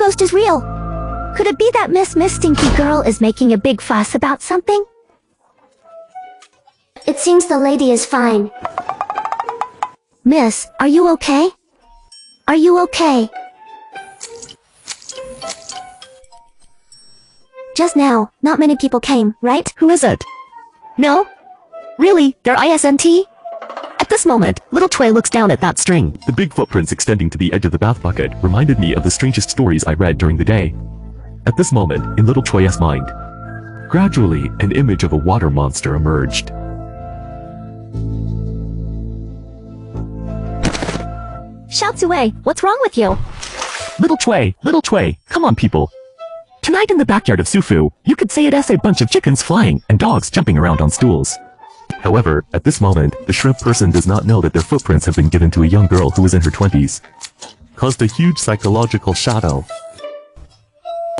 ghost is real. Could it be that Miss Stinky Girl is making a big fuss about something? It seems the lady is fine. Miss, are you okay? Are you okay? Just now, not many people came, right? Who is it? No? Really? They're ISNT? At this moment, little Tway looks down at that string. The big footprints extending to the edge of the bath bucket reminded me of the strangest stories I read during the day. At this moment, in little Choya's mind, gradually, an image of a water monster emerged. Shao Tsue, what's wrong with you? Little Tway, come on people. Tonight in the backyard of Sufu, you could say it as a bunch of chickens flying and dogs jumping around on stools. However, at this moment, the shrimp person does not know that their footprints have been given to a young girl who is in her 20s. Caused a huge psychological shadow.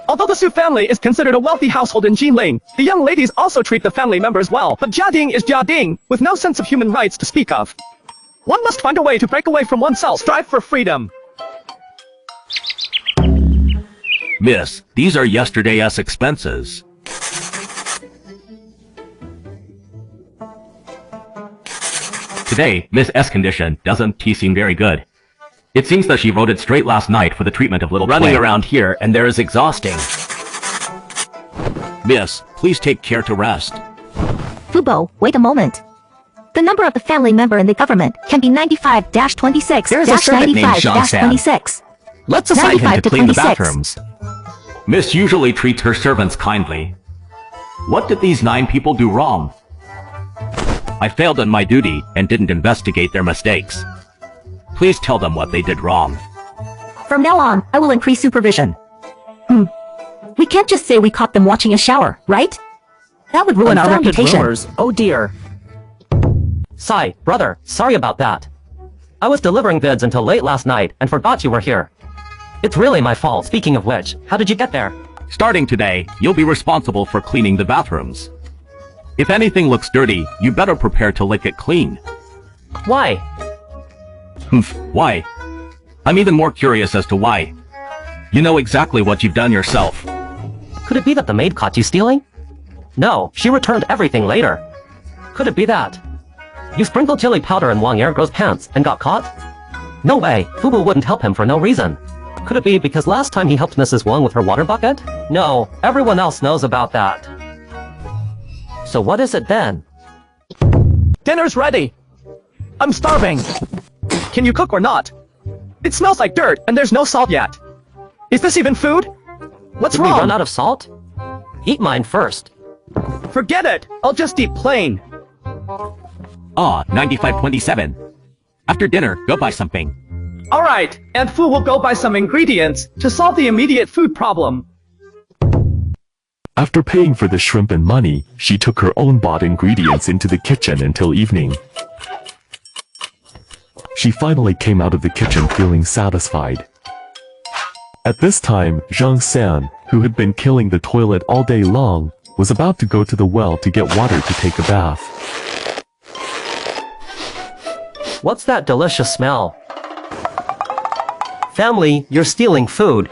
Although the Su family is considered a wealthy household in Jinling, the young ladies also treat the family members well, but Jiading is Jiading, with no sense of human rights to speak of. One must find a way to break away from oneself, strive for freedom. Miss, these are yesterday's expenses. Today, Miss S condition doesn't seem very good. It seems that she voted straight last night for the treatment of little Running Tway. around here and there is exhausting. Miss, please take care to rest. Fubo, wait a moment. The number of the family member in the government can be 95-26-95-26. There is a servant named Zhang Let's assign him to clean the 95-26. bathrooms. Miss usually treats her servants kindly. What did these 9 people do wrong? I failed in my duty and didn't investigate their mistakes. Please tell them what they did wrong. From now on, I will increase supervision. We can't just say we caught them watching a shower, right? That would ruin our Unfounded reputation. rumors. Oh dear. Sai, brother, sorry about that. I was delivering vids until late last night and forgot you were here. It's really my fault. Speaking of which, how did you get there? Starting today, you'll be responsible for cleaning the bathrooms. If anything looks dirty, you better prepare to lick it clean. Why? Why? I'm even more curious as to why. You know exactly what you've done yourself. Could it be that the maid caught you stealing? No, she returned everything later. Could it be that? You sprinkled chili powder in Wang Yergo's pants and got caught? No way, Fubu wouldn't help him for no reason. Could it be because last time he helped Mrs. Wang with her water bucket? No, everyone else knows about that. So what is it then? Dinner's ready. I'm starving. Can you cook or not? It smells like dirt and there's no salt yet. Is this even food? What's Did wrong? we run out of salt? Eat mine first. Forget it. I'll just eat plain. 9527. After dinner, go buy something. Alright, and Fu will go buy some ingredients to solve the immediate food problem. After paying for the shrimp and money, she took her own bought ingredients into the kitchen until evening. She finally came out of the kitchen feeling satisfied. At this time, Zhang San, who had been killing the toilet all day long, was about to go to the well to get water to take a bath. What's that delicious smell? Family, you're stealing food.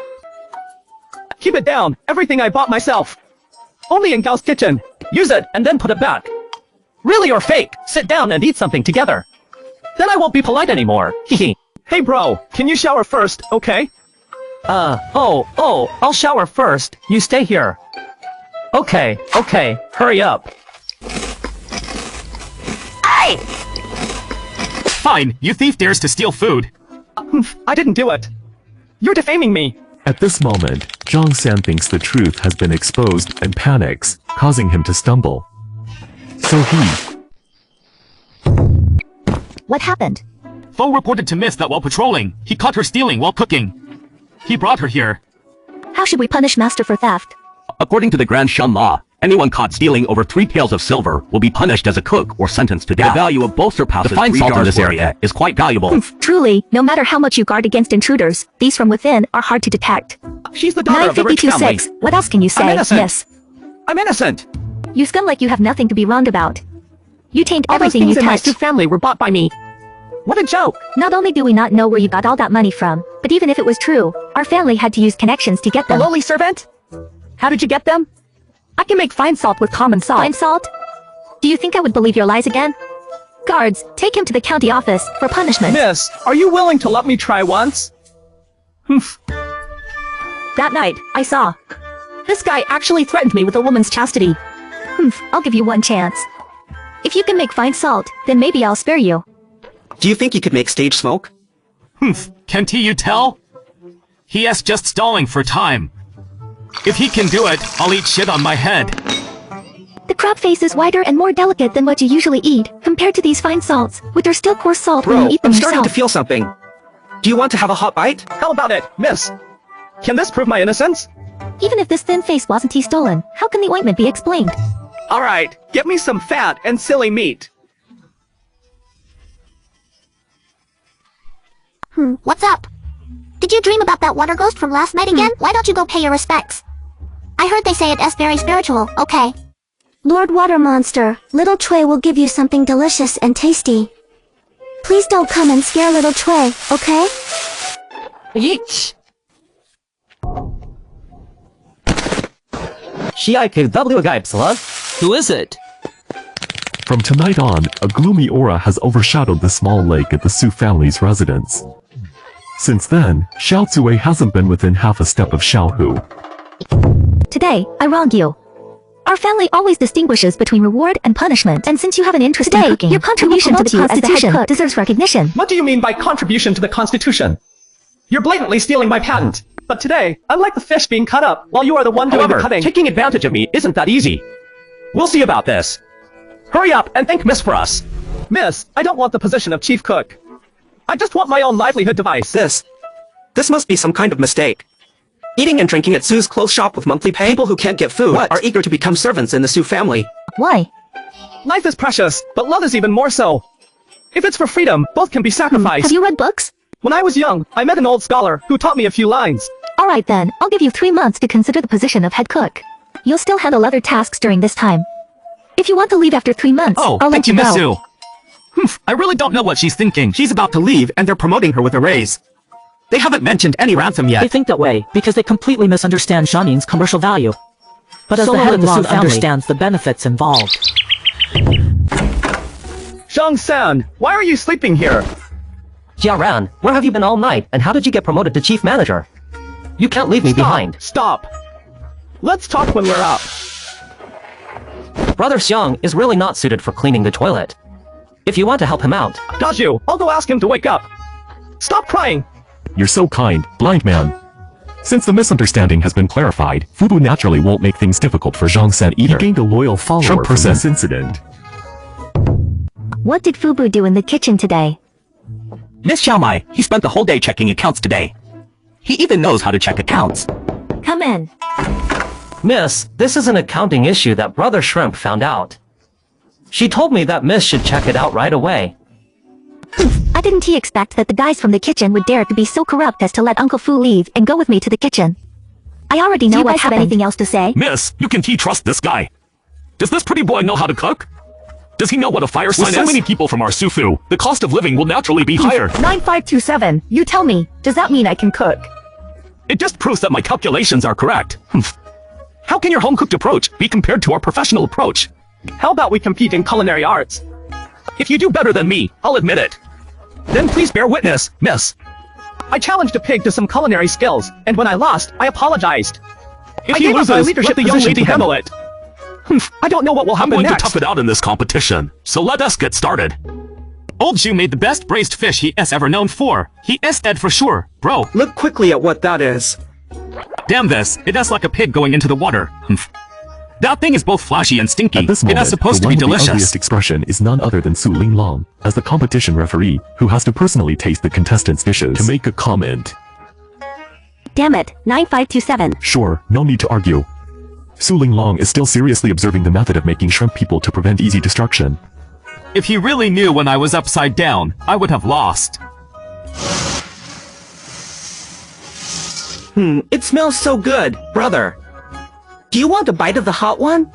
Keep it down. Everything I bought myself. Only in Gao's kitchen. Use it and then put it back. Really or fake? Sit down and eat something together. Then I won't be polite anymore. Hehe. Hey bro, can you shower first, okay? I'll shower first. You stay here. Okay, hurry up. Hey! Fine, you thief dares to steal food. I didn't do it. You're defaming me. At this moment, Zhang San thinks the truth has been exposed and panics, causing him to stumble. So he... What happened? Fo reported to Miss that while patrolling, he caught her stealing while cooking. He brought her here. How should we punish Master for theft? According to the Grand Shan law, anyone caught stealing over 3 taels of silver will be punished as a cook or sentenced to death. The value of both surpasses the fine salt in this area is quite valuable. Truly, no matter how much you guard against intruders, these from within are hard to detect. She's the daughter of the rich family. 952-6. What else can you say, I'm innocent. miss? I'm innocent. You scum like you have nothing to be wronged about. You taint All those everything you things in my touch. Su family were bought by me. What a joke. Not only do we not know where you got all that money from, But even if it was true, our family had to use connections to get A them. lowly servant? How did you get them? I can make fine salt with common salt. Fine salt? Do you think I would believe your lies again? Guards, take him to the county office for punishment. Miss, are you willing to let me try once? That night, I saw. This guy actually threatened me with a woman's chastity. I'll give you one chance. If you can make fine salt, then maybe I'll spare you. Do you think you could make stage smoke? Can't he you tell? He is just stalling for time. If he can do it, I'll eat shit on my head. The crab face is wider and more delicate than what you usually eat, compared to these fine salts, which are still coarse salt when Bro, you eat them I'm starting yourself. to feel something. Do you want to have a hot bite? How about it, miss? Can this prove my innocence? Even if this thin face wasn't he stolen, how can the ointment be explained? Alright, get me some fat and silly meat. What's up? Did you dream about that water ghost from last night again? Why don't you go pay your respects? I heard they say it's very spiritual, okay? Lord Water Monster, Little Tway will give you something delicious and tasty. Please don't come and scare Little Tway, okay? Yeesh! CIKW Gipes, love. Who is it? From tonight on, a gloomy aura has overshadowed the small lake at the Su family's residence. Since then, Xiao Zue hasn't been within half a step of Xiao Hu. Today, I wronged you. Our family always distinguishes between reward and punishment, and since you have an interest in cooking, your contribution to the Constitution deserves recognition. What do you mean by contribution to the Constitution? You're blatantly stealing my patent. But today, unlike the fish being cut up, while you are the one doing the However, cutting. taking advantage of me isn't that easy. We'll see about this. Hurry up and thank Miss for us. Miss, I don't want the position of chief cook. I just want my own livelihood device. This must be some kind of mistake. Eating and drinking at Su's clothes shop with monthly pay? People who can't get food are eager to become servants in the Su family. Why? Life is precious, but love is even more so. If it's for freedom, both can be sacrificed. Have you read books? When I was young, I met an old scholar who taught me a few lines. Alright then, I'll give you 3 months to consider the position of head cook. You'll still handle other tasks during this time. If you want to leave after 3 months, Oh, I'll let thank you, you Miss go. Sue. I really don't know what she's thinking. She's about to leave and they're promoting her with a raise. They haven't mentioned any ransom They yet. think that way because they completely misunderstand Xiaonin's commercial value. But as the head of the Su family understands the benefits involved. Zhang-san, why are you sleeping here? Jiaran, where have you been all night, and how did you get promoted to chief manager? You can't leave me behind. Stop. Let's talk when we're up. Brother Xiang is really not suited for cleaning the toilet. If you want to help him out, Daju, I'll go ask him to wake up. Stop crying. You're so kind, blind man. Since the misunderstanding has been clarified, Fubu naturally won't make things difficult for Zhang San either. He gained a loyal follower from this incident. What did Fubu do in the kitchen today? Miss Xiaomai, he spent the whole day checking accounts today. He even knows how to check accounts. Come in. Miss, this is an accounting issue that Brother Shrimp found out. She told me that Miss should check it out right away. I didn't expect that the guys from the kitchen would dare to be so corrupt as to let Uncle Fu leave and go with me to the kitchen. I already know what happened. Anything else to say? Miss, you can trust this guy. Does this pretty boy know how to cook? Does he know what a fire sign is? With so many people from our Sufu, the cost of living will naturally be higher. 9527, you tell me, does that mean I can cook? It just proves that my calculations are correct. How can your home-cooked approach be compared to our professional approach? How about we compete in culinary arts? If you do better than me, I'll admit it. Then please bear witness, miss. I challenged a pig to some culinary skills, and when I lost, I apologized. If I he gave up loses, my leadership let the young position lady to him. handle it. I don't know what will I'm happen going next. to tough it out in this competition, so let us get started. Old Zhu made the best braised fish he has ever known for. He is dead for sure, bro. Look quickly at what that is. Damn this, it is like a pig going into the water. That thing is both flashy and stinky. At this It moment, is supposed the to be one with the delicious. ugliest expression is none other than Su Ling Long, as the competition referee, who has to personally taste the contestants' dishes to make a comment. Damn it, 9527. Sure, no need to argue. Su Ling Long is still seriously observing the method of making shrimp people to prevent easy destruction. If he really knew when I was upside down, I would have lost. It smells so good, brother. Do you want a bite of the hot one?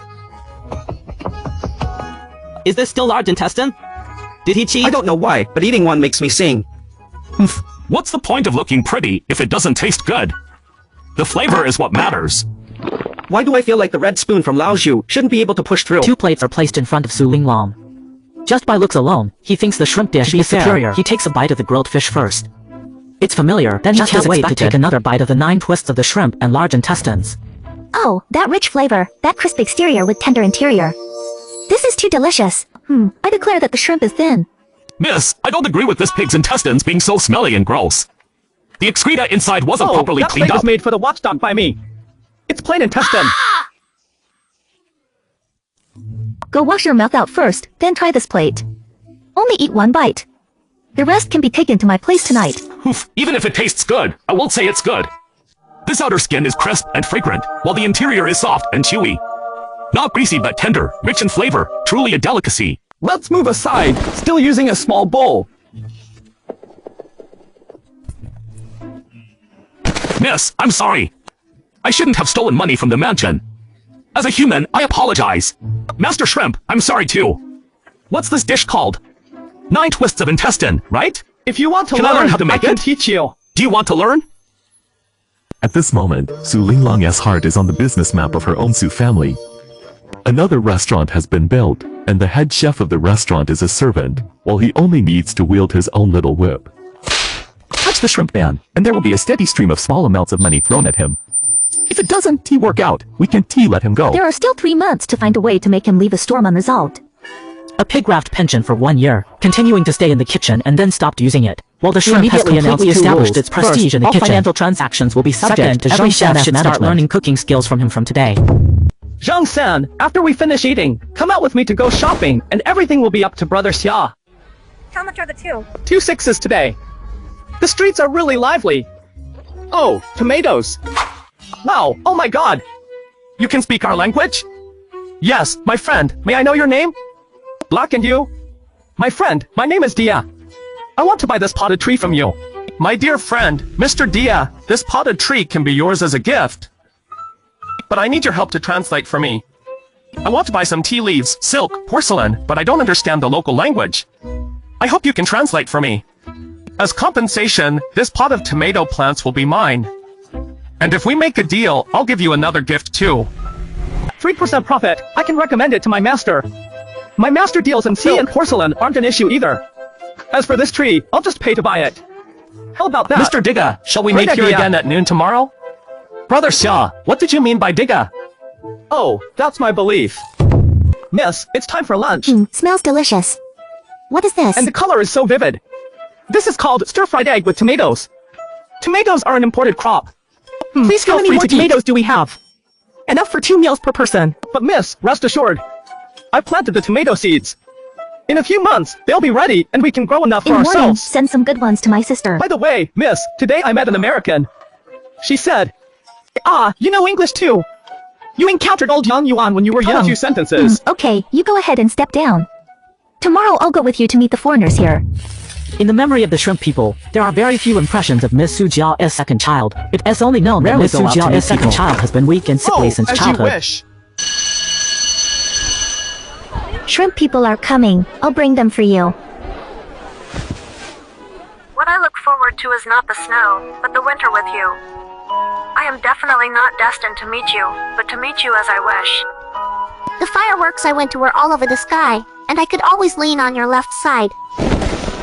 Is this still large intestine? Did he cheat? I don't know why, but eating one makes me sing. What's the point of looking pretty if it doesn't taste good? The flavor is what matters. Why do I feel like the red spoon from Lao Zhu shouldn't be able to push through? 2 plates are placed in front of Su Linglong. Just by looks alone, he thinks the shrimp dish is superior. He takes a bite of the grilled fish first. It's familiar, then he can't wait to take another bite of the 9 twists of the shrimp and large intestines. Oh, that rich flavor, that crisp exterior with tender interior. This is too delicious. I declare that the shrimp is thin. Miss, I don't agree with this pig's intestines being so smelly and gross. The excreta inside wasn't properly that cleaned plate up. was made for the watchdog by me. It's plain intestine. Go wash your mouth out first, then try this plate. Only eat 1 bite. The rest can be taken to my place tonight. Oof, even if it tastes good, I won't say it's good. This outer skin is crisp and fragrant, while the interior is soft and chewy. Not greasy but tender, rich in flavor, truly a delicacy. Let's move aside, still using a small bowl. Miss, I'm sorry. I shouldn't have stolen money from the mansion. As a human, I apologize. Master Shrimp, I'm sorry too. What's this dish called? 9 twists of intestine, right? If you want to Can I learn how to make I can it? teach you. Do you want to learn? At this moment, Su Linglong's heart is on the business map of her own Su family. Another restaurant has been built, and the head chef of the restaurant is a servant, while he only needs to wield his own little whip. Touch the shrimp man, and there will be a steady stream of small amounts of money thrown at him. If it doesn't work out, we can let him go. There are still 3 months to find a way to make him leave a storm unresolved. A pig wrapped pension for 1 year, continuing to stay in the kitchen and then stopped using it. While the shrimp has completely established its prestige in the kitchen, all financial transactions will be subject to every chef should start learning cooking skills from him from today. Zhang San, after we finish eating, come out with me to go shopping, and everything will be up to Brother Xia. How much are the 2? 2 6s today. The streets are really lively. Oh, tomatoes. Wow, oh my god. You can speak our language? Yes, my friend, may I know your name? Black and you? My friend, my name is Dia. I want to buy this potted tree from you. My dear friend, Mr. Dia, this potted tree can be yours as a gift. But I need your help to translate for me. I want to buy some tea leaves, silk, porcelain, but I don't understand the local language. I hope you can translate for me. As compensation, this pot of tomato plants will be mine. And if we make a deal, I'll give you another gift too. 3% profit, I can recommend it to my master. My master deals in tea and porcelain aren't an issue either. As for this tree, I'll just pay to buy it. How about that? Mr. Digga, shall we Great meet here idea. again at noon tomorrow? Brother Xia, what did you mean by Digga? Oh, that's my belief. Miss, it's time for lunch. Smells delicious. What is this? And the color is so vivid. This is called stir-fried egg with tomatoes. Tomatoes are an imported crop. Please, how many more tomatoes do we have? Enough for 2 meals per person. But miss, rest assured, I planted the tomato seeds. In a few months, they'll be ready and we can grow enough for In morning, ourselves. send some good ones to my sister. By the way, miss, today I met an American. She said, "Ah, you know English too. You encountered old Yang Yuan when you were young." 2 sentences. Okay, you go ahead and step down. Tomorrow I'll go with you to meet the foreigners here. In the memory of the shrimp people, there are very few impressions of Miss Su Jiao's second child. It is only known that Miss Su Jiao's second child has been weak and sickly since as childhood. you wish. Shrimp people are coming. I'll bring them for you. What I look forward to is not the snow, but the winter with you. I am definitely not destined to meet you, but to meet you as I wish. The fireworks I went to were all over the sky, and I could always lean on your left side.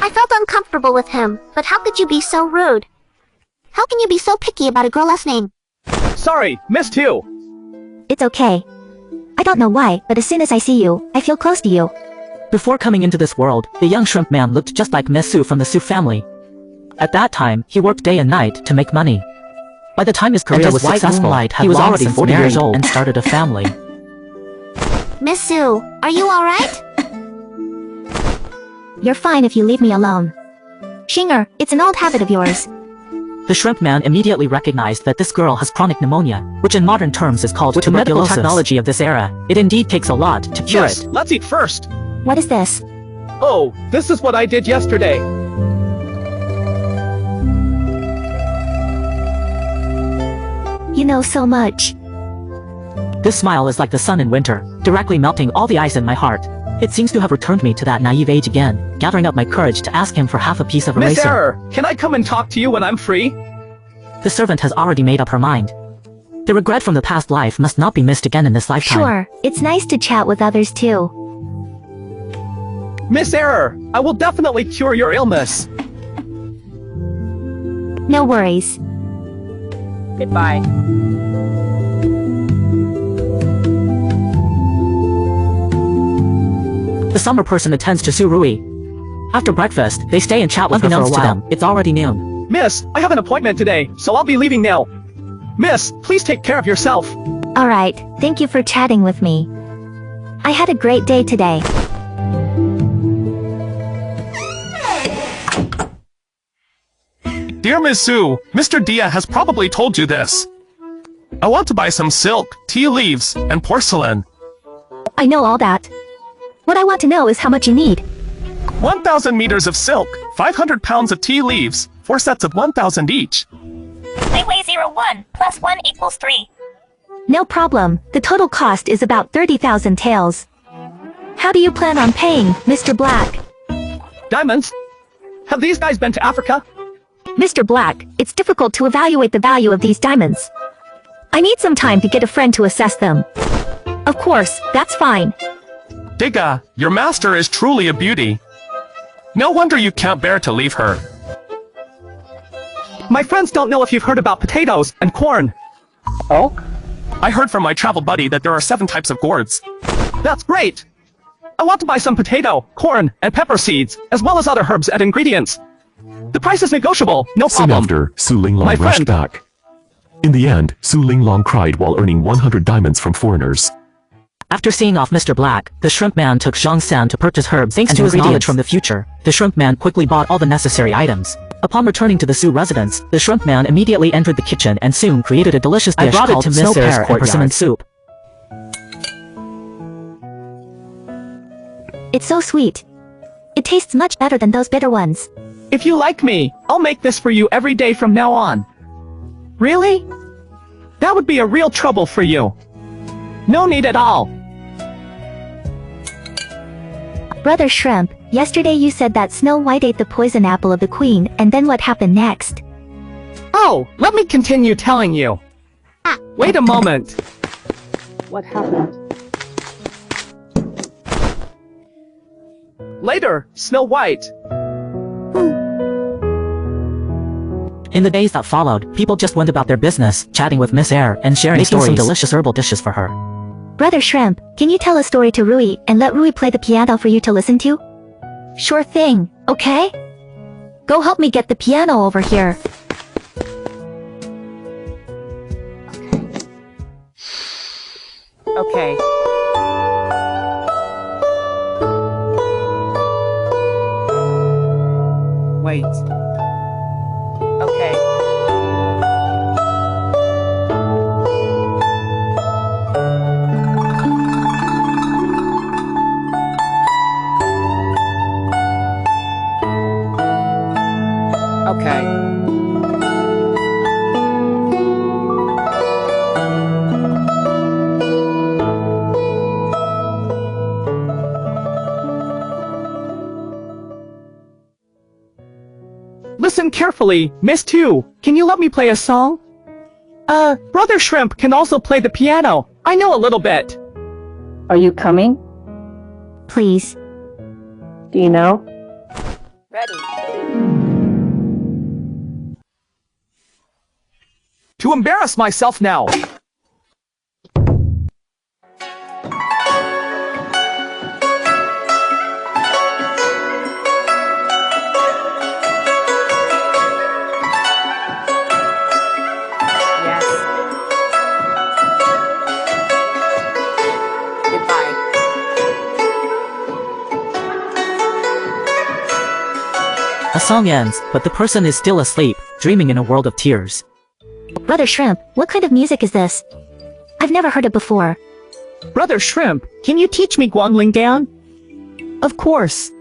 I felt uncomfortable with him, but how could you be so rude? How can you be so picky about a girl last name? Sorry, missed you. It's okay. I don't know why, but as soon as I see you, I feel close to you. Before coming into this world, the young shrimp man looked just like Miss Su from the Su family. At that time, he worked day and night to make money. By the time his career was successful, he was already 40 years old and started a family. Miss Sue, are you alright? You're fine if you leave me alone. Shinger, it's an old habit of yours. The shrimp man immediately recognized that this girl has chronic pneumonia, which in modern terms is called tuberculosis. With the medical technology of this era, it indeed takes a lot to cure Yes, it. let's eat first. What is this? Oh, this is what I did yesterday. You know so much. This smile is like the sun in winter. directly melting all the ice in my heart. It seems to have returned me to that naive age again, gathering up my courage to ask him for half a piece of eraser. Miss Error, can I come and talk to you when I'm free? The servant has already made up her mind. The regret from the past life must not be missed again in this lifetime. Sure, it's nice to chat with others too. Miss Error, I will definitely cure your illness. No worries. Goodbye. The summer person attends to Surui. After breakfast, they stay and chat with her for a while. To them, it's already noon. Miss, I have an appointment today, so I'll be leaving now. Miss, please take care of yourself. Alright, thank you for chatting with me. I had a great day today. Dear Ms. Su, Mr. Dia has probably told you this. I want to buy some silk, tea leaves, and porcelain. I know all that. What I want to know is how much you need. 1,000 meters of silk, 500 pounds of tea leaves, 4 sets of 1,000 each. I weigh 1 plus 1 equals 3. No problem, the total cost is about 30,000 taels. How do you plan on paying, Mr. Black? Diamonds? Have these guys been to Africa? Mr. Black, it's difficult to evaluate the value of these diamonds. I need some time to get a friend to assess them. Of course, that's fine. Digga, your master is truly a beauty. No wonder you can't bear to leave her. My friends don't know if you've heard about potatoes and corn. Oh? I heard from my travel buddy that there are 7 types of gourds. That's great! I want to buy some potato, corn, and pepper seeds, as well as other herbs and ingredients. The price is negotiable, no Soon problem. after, Su Linglong My rushed friend. back. In the end, Su Linglong cried while earning 100 diamonds from foreigners. After seeing off Mr. Black, the shrimp man took Zhang San to purchase herbs thanks to his knowledge from the future. The shrimp man quickly bought all the necessary items. Upon returning to the Su residence, the shrimp man immediately entered the kitchen and soon created a delicious dish called snow pear and persimmon soup. It's so sweet. It tastes much better than those bitter ones. If you like me, I'll make this for you every day from now on. Really? That would be a real trouble for you. No need at all. Brother Shrimp, yesterday you said that Snow White ate the poison apple of the queen, and then what happened next? Oh, let me continue telling you. Wait a moment. What happened? Later, Snow White. In the days that followed, people just went about their business, chatting with Miss Air and sharing some delicious herbal dishes for her. Brother Shrimp, can you tell a story to Rui, and let Rui play the piano for you to listen to? Sure thing, okay? Go help me get the piano over here. Okay. Wait. Okay. Okay. Listen carefully, Miss Two. Can you let me play a song? Brother Shrimp can also play the piano. I know a little bit. Are you coming? Please. Do you know? Ready. To embarrass myself now. A song ends, but the person is still asleep, dreaming in a world of tears. Brother Shrimp, what kind of music is this? I've never heard it before. Brother Shrimp, can you teach me Guangling Dan? Of course.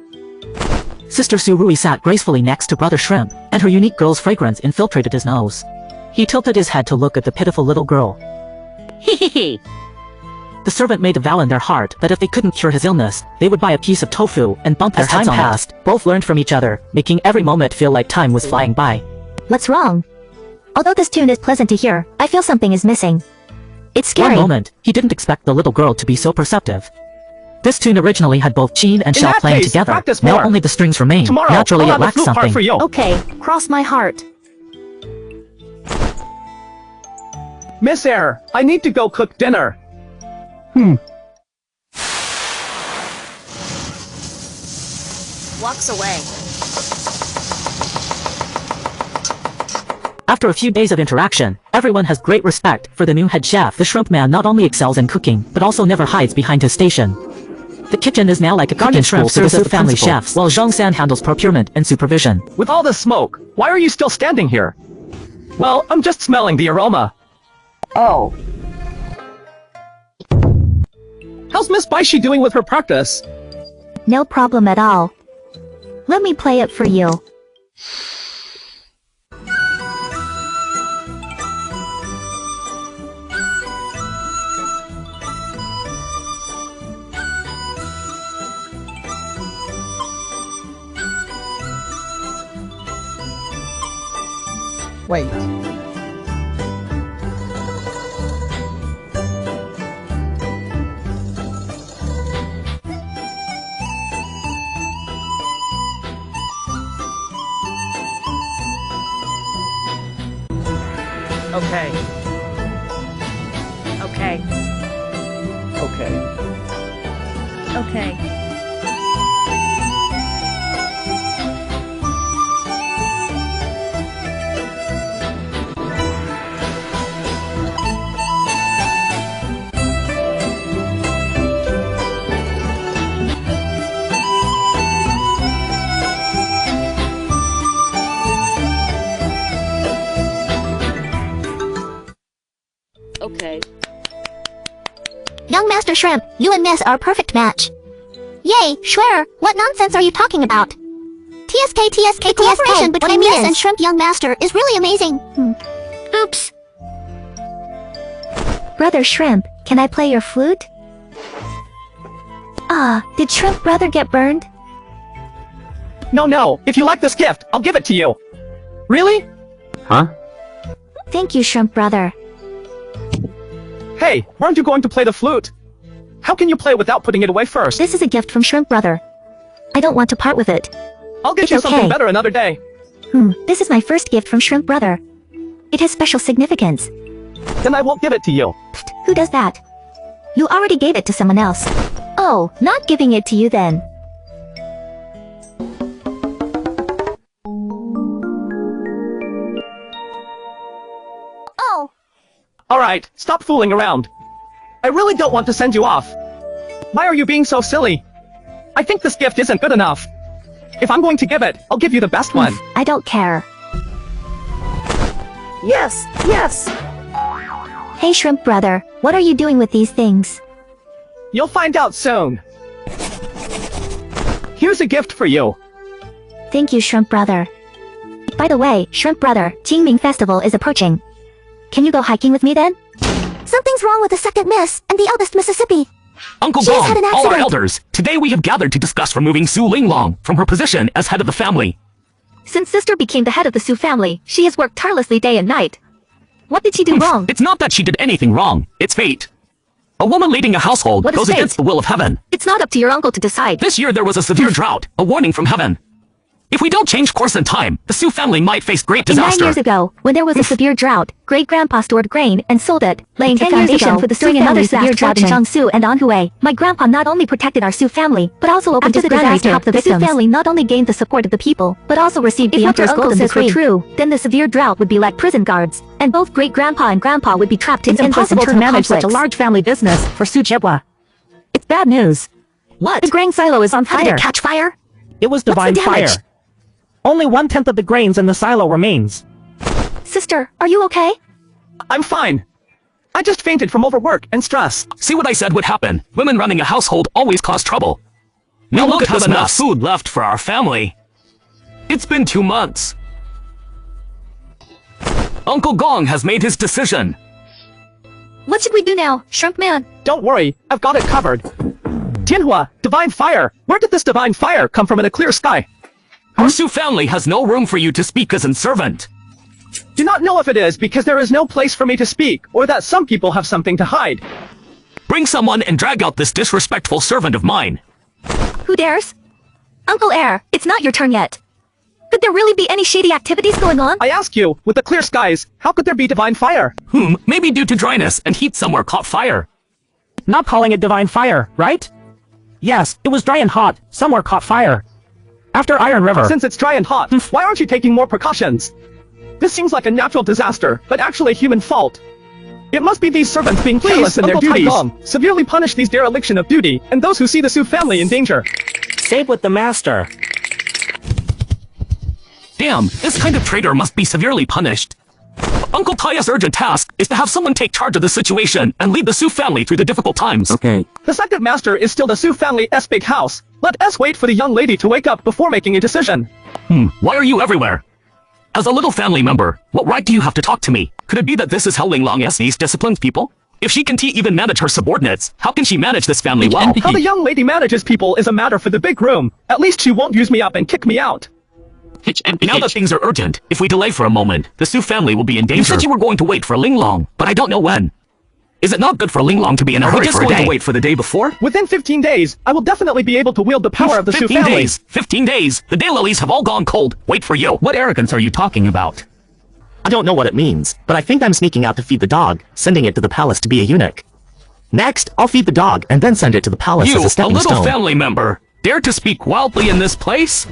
Sister Surui sat gracefully next to Brother Shrimp, and her unique girl's fragrance infiltrated his nose. He tilted his head to look at the pitiful little girl. Hehehe. The servant made a vow in their heart that if they couldn't cure his illness, they would buy a piece of tofu and bump their heads on it. As time passed, both learned from each other, making every moment feel like time was flying by. What's wrong? Although this tune is pleasant to hear, I feel something is missing. It's scary. One moment, he didn't expect the little girl to be so perceptive. This tune originally had both Jean and Xiao playing together. Now only the strings remain. Tomorrow, naturally I'll it lacks something. For you. Okay, cross my heart. Miss Air, I need to go cook dinner. Walks away. After a few days of interaction, everyone has great respect for the new head chef. The shrimp man not only excels in cooking, but also never hides behind his station. The kitchen is now like a cooking school for the Su family chefs, while Zhang San handles procurement and supervision. With all the smoke, why are you still standing here? Well, I'm just smelling the aroma. Oh. How's Miss Baishi doing with her practice? No problem at all. Let me play it for you. Wait. Okay. Okay. Okay. Okay. Okay. Young Master Shrimp, you and Miss are a perfect match. Yay, Schwer, what nonsense are you talking about? TSK, cooperation between Miss and Shrimp Young Master is really amazing. Oops. Brother Shrimp, can I play your flute? Ah, did Shrimp Brother get burned? No, if you like this gift, I'll give it to you. Really? Huh? Thank you, Shrimp Brother. Hey, weren't you going to play the flute? How can you play without putting it away first? This is a gift from Shrimp Brother. I don't want to part with it. I'll get you something better another day. This is my first gift from Shrimp Brother. It has special significance. Then I won't give it to you. Psst, who does that? You already gave it to someone else. Oh, not giving it to you then. Oh. Alright, stop fooling around. I really don't want to send you off. Why are you being so silly? I think this gift isn't good enough. If I'm going to give it, I'll give you the best one. I don't care. Yes! Hey Shrimp Brother, what are you doing with these things? You'll find out soon. Here's a gift for you. Thank you, Shrimp Brother. By the way, Shrimp Brother, Qingming Festival is approaching. Can you go hiking with me then? Something's wrong with the second Miss and the eldest Mississippi. Uncle She's Gong, had an all our accident. elders, today we have gathered to discuss removing Su Linglong from her position as head of the family. Since Sister became the head of the Su family, she has worked tirelessly day and night. What did she do wrong? It's not that she did anything wrong, it's fate. A woman leading a household What is goes fate? against the will of heaven. It's not up to your uncle to decide. This year there was a severe drought, a warning from heaven. If we don't change course in time, the Su family might face great disaster. 9 years ago, when there was a severe drought, Great-Grandpa stored grain and sold it, laying the foundation for the Su family's severe drought in Jiangsu and Anhui. My grandpa not only protected our Su family, but also opened his granary to help the victims. The Su family not only gained the support of the people, but also received the Emperor's golden decree. If true, then the severe drought would be like prison guards, and both Great-Grandpa and Grandpa would be trapped in endless impossible to internal manage such a conflicts. large family business for Su Jebwa. It's bad news. What? The grain silo is on How fire. did it catch fire? It was What's the divine damage? fire. Only 1/10 of the grains in the silo remains. Sister, are you okay? I'm fine. I just fainted from overwork and stress. See what I said would happen? Women running a household always cause trouble. Now look at have this enough mess. food left for our family. It's been 2 months. Uncle Gong has made his decision. What should we do now, Shrimp Man? Don't worry, I've got it covered. Tianhua, divine fire! Where did this divine fire come from in a clear sky? Our Su family has no room for you to speak as a servant. Do not know if it is because there is no place for me to speak, or that some people have something to hide. Bring someone and drag out this disrespectful servant of mine. Who dares? Uncle Air, it's not your turn yet. Could there really be any shady activities going on? I ask you, with the clear skies, how could there be divine fire? Maybe due to dryness and heat somewhere caught fire. Not calling it divine fire, right? Yes, it was dry and hot, somewhere caught fire. After Iron River. Since it's dry and hot, why aren't you taking more precautions? This seems like a natural disaster, but actually a human fault. It must be these servants being careless in their duties. Severely punish these dereliction of duty, and those who see the Su family in danger. Save with the master. Damn, this kind of traitor must be severely punished. Uncle Taya's urgent task is to have someone take charge of the situation and lead the Su family through the difficult times. Okay. The second master is still the Su family's big house. Let us wait for the young lady to wake up before making a decision. Why are you everywhere? As a little family member, what right do you have to talk to me? Could it be that this is how Ling Long's niece disciplines people? If she can even manage her subordinates, how can she manage this family well? How the young lady manages people is a matter for the big room. At least she won't use me up and kick me out. Now that things are urgent, if we delay for a moment, the Su family will be in danger. You said you were going to wait for Ling Long, but I don't know when. Is it not good for Ling Long to be in a hurry for a day? Are we just going to wait for the day before? Within 15 days, I will definitely be able to wield the power of the Su family. 15 days! The daylilies have all gone cold. Wait for you. What arrogance are you talking about? I don't know what it means, but I think I'm sneaking out to feed the dog, sending it to the palace to be a eunuch. Next, I'll feed the dog and then send it to the palace as a stepping stone. You, a little family member, dare to speak wildly in this place?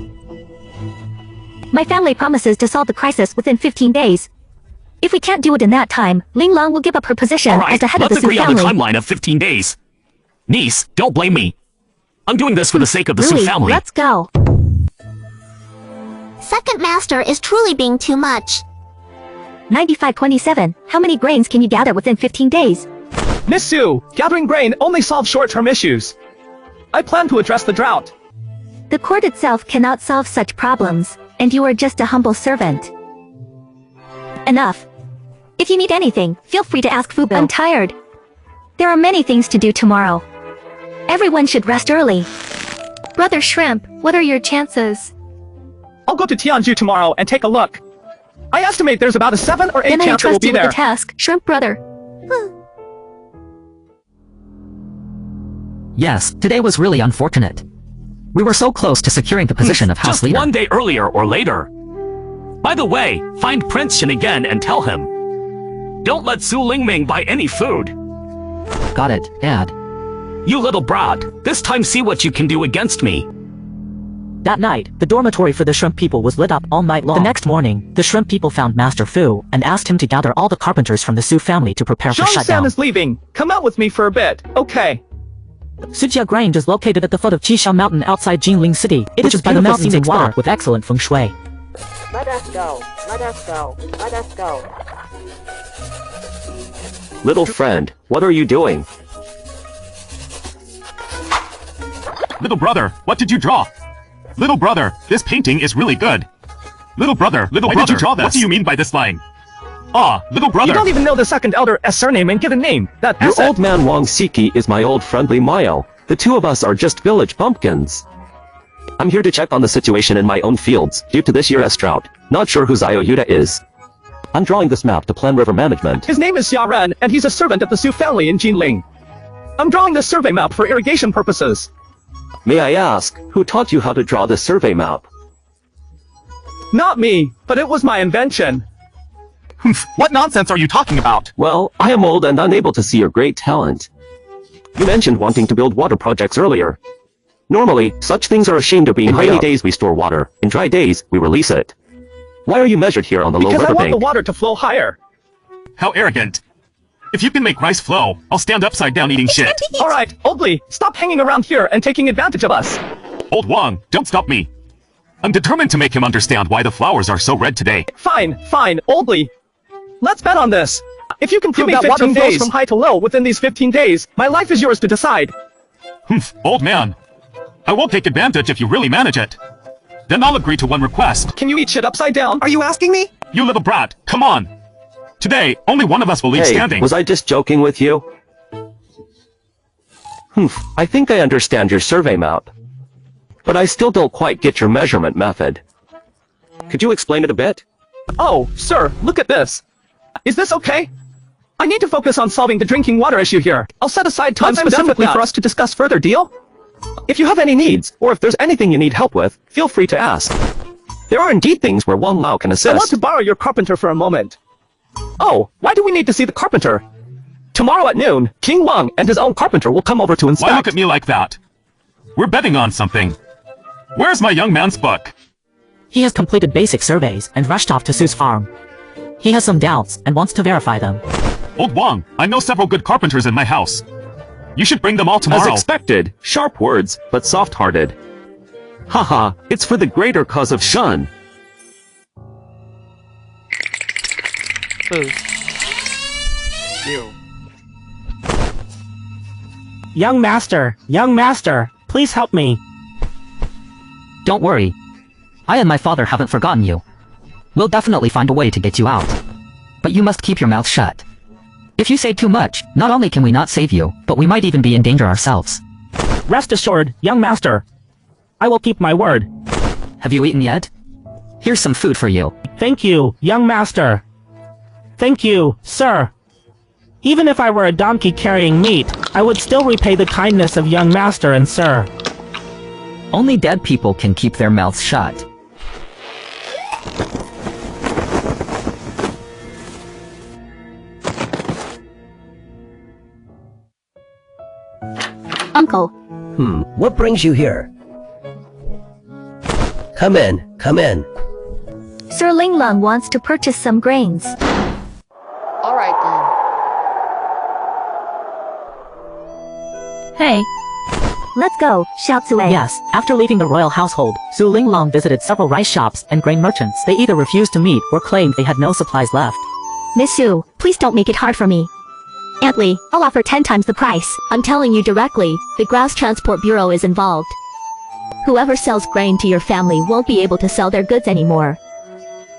My family promises to solve the crisis within 15 days. If we can't do it in that time, Ling Long will give up her position as the head of the Su family. Let's agree on the timeline of 15 days. Niece, don't blame me. I'm doing this for the sake of the Su family. Let's go. Second master is truly being too much. 9527. How many grains can you gather within 15 days? Miss Su, gathering grain only solves short-term issues. I plan to address the drought. The court itself cannot solve such problems, and you are just a humble servant. Enough. If you need anything, feel free to ask Fubu. I'm tired. There are many things to do tomorrow. Everyone should rest early. Brother Shrimp, what are your chances? I'll go to Tianju tomorrow and take a look. I estimate there's about a 7 or 8 then chance it will be there. With the task, Shrimp Brother. Yes, today was really unfortunate. We were so close to securing the position of house leader. Just one day earlier or later. By the way, find Prince Shin again and tell him. Don't let Su Lingming buy any food. Got it, Dad. You little brat, this time see what you can do against me. That night, the dormitory for the shrimp people was lit up all night long. The next morning, the shrimp people found Master Fu and asked him to gather all the carpenters from the Su family to prepare for shutdown. Zhang San is leaving. Come out with me for a bit, okay? Sujia Grange is located at the foot of Qishao Mountain outside Jinling City. It is by the mountains and water with excellent feng shui. Let us go. Let us go. Let us go. Little friend, what are you doing? Little brother, what did you draw? Little brother, this painting is really good. Little brother, why did you draw this? What do you mean by this line? Ah, little brother. You don't even know the second elder's surname and give a name. Your old man Wang Siki is my old friendly Mayo. The two of us are just village bumpkins. I'm here to check on the situation in my own fields, due to this year's drought. Not sure who Zio Yuta is. I'm drawing this map to plan river management. His name is Xia Ren, and he's a servant of the Su family in Jinling. I'm drawing this survey map for irrigation purposes. May I ask, who taught you how to draw this survey map? Not me, but it was my invention. What nonsense are you talking about? Well, I am old and unable to see your great talent. You mentioned wanting to build water projects earlier. Normally, such things are ashamed of being. In rainy days we store water, in dry days we release it. Why are you measured here on the low riverbank? Because I want the water to flow higher. How arrogant. If you can make rice flow, I'll stand upside down eating shit. Alright, Oldly, stop hanging around here and taking advantage of us. Old Wang, don't stop me. I'm determined to make him understand why the flowers are so red today. Fine, Oldly. Let's bet on this. If you can prove that 15 days from high to low within these 15 days, my life is yours to decide. Old man. I won't take advantage if you really manage it. Then I'll agree to one request. Can you eat shit upside down? Are you asking me? You little brat, come on. Today, only one of us will leave Hey, standing. was I just joking with you? I think I understand your survey map. But I still don't quite get your measurement method. Could you explain it a bit? Oh, sir, look at this. Is this okay? I need to focus on solving the drinking water issue here. I'll set aside time specifically for us to discuss further, deal? If you have any needs, or if there's anything you need help with, feel free to ask. There are indeed things where Wang Lao can assist. I want to borrow your carpenter for a moment. Oh, why do we need to see the carpenter? Tomorrow at noon, King Wang and his own carpenter will come over to inspect. Why look at me like that? We're betting on something. Where's my young man's book? He has completed basic surveys and rushed off to Sue's farm. He has some doubts and wants to verify them. Old Wang, I know several good carpenters in my house. You should bring them all tomorrow. As expected, sharp words, but soft-hearted. Haha, it's for the greater cause of Shun. Young master, please help me. Don't worry. I and my father haven't forgotten you. We'll definitely find a way to get you out. But you must keep your mouth shut. If you say too much, not only can we not save you, but we might even be in danger ourselves. Rest assured, young master. I will keep my word. Have you eaten yet? Here's some food for you. Thank you, young master. Thank you, sir. Even if I were a donkey carrying meat, I would still repay the kindness of young master and sir. Only dead people can keep their mouths shut. Uncle. What brings you here? Come in, come in. Sir Ling Lung wants to purchase some grains. Alright then. Hey. Let's go, Xiao Zui. Yes, after leaving the royal household, Su Linglong visited several rice shops and grain merchants. They either refused to meet or claimed they had no supplies left. Miss Su, please don't make it hard for me. Aunt Lee, I'll offer 10 times the price. I'm telling you directly, the Grass Transport Bureau is involved. Whoever sells grain to your family won't be able to sell their goods anymore.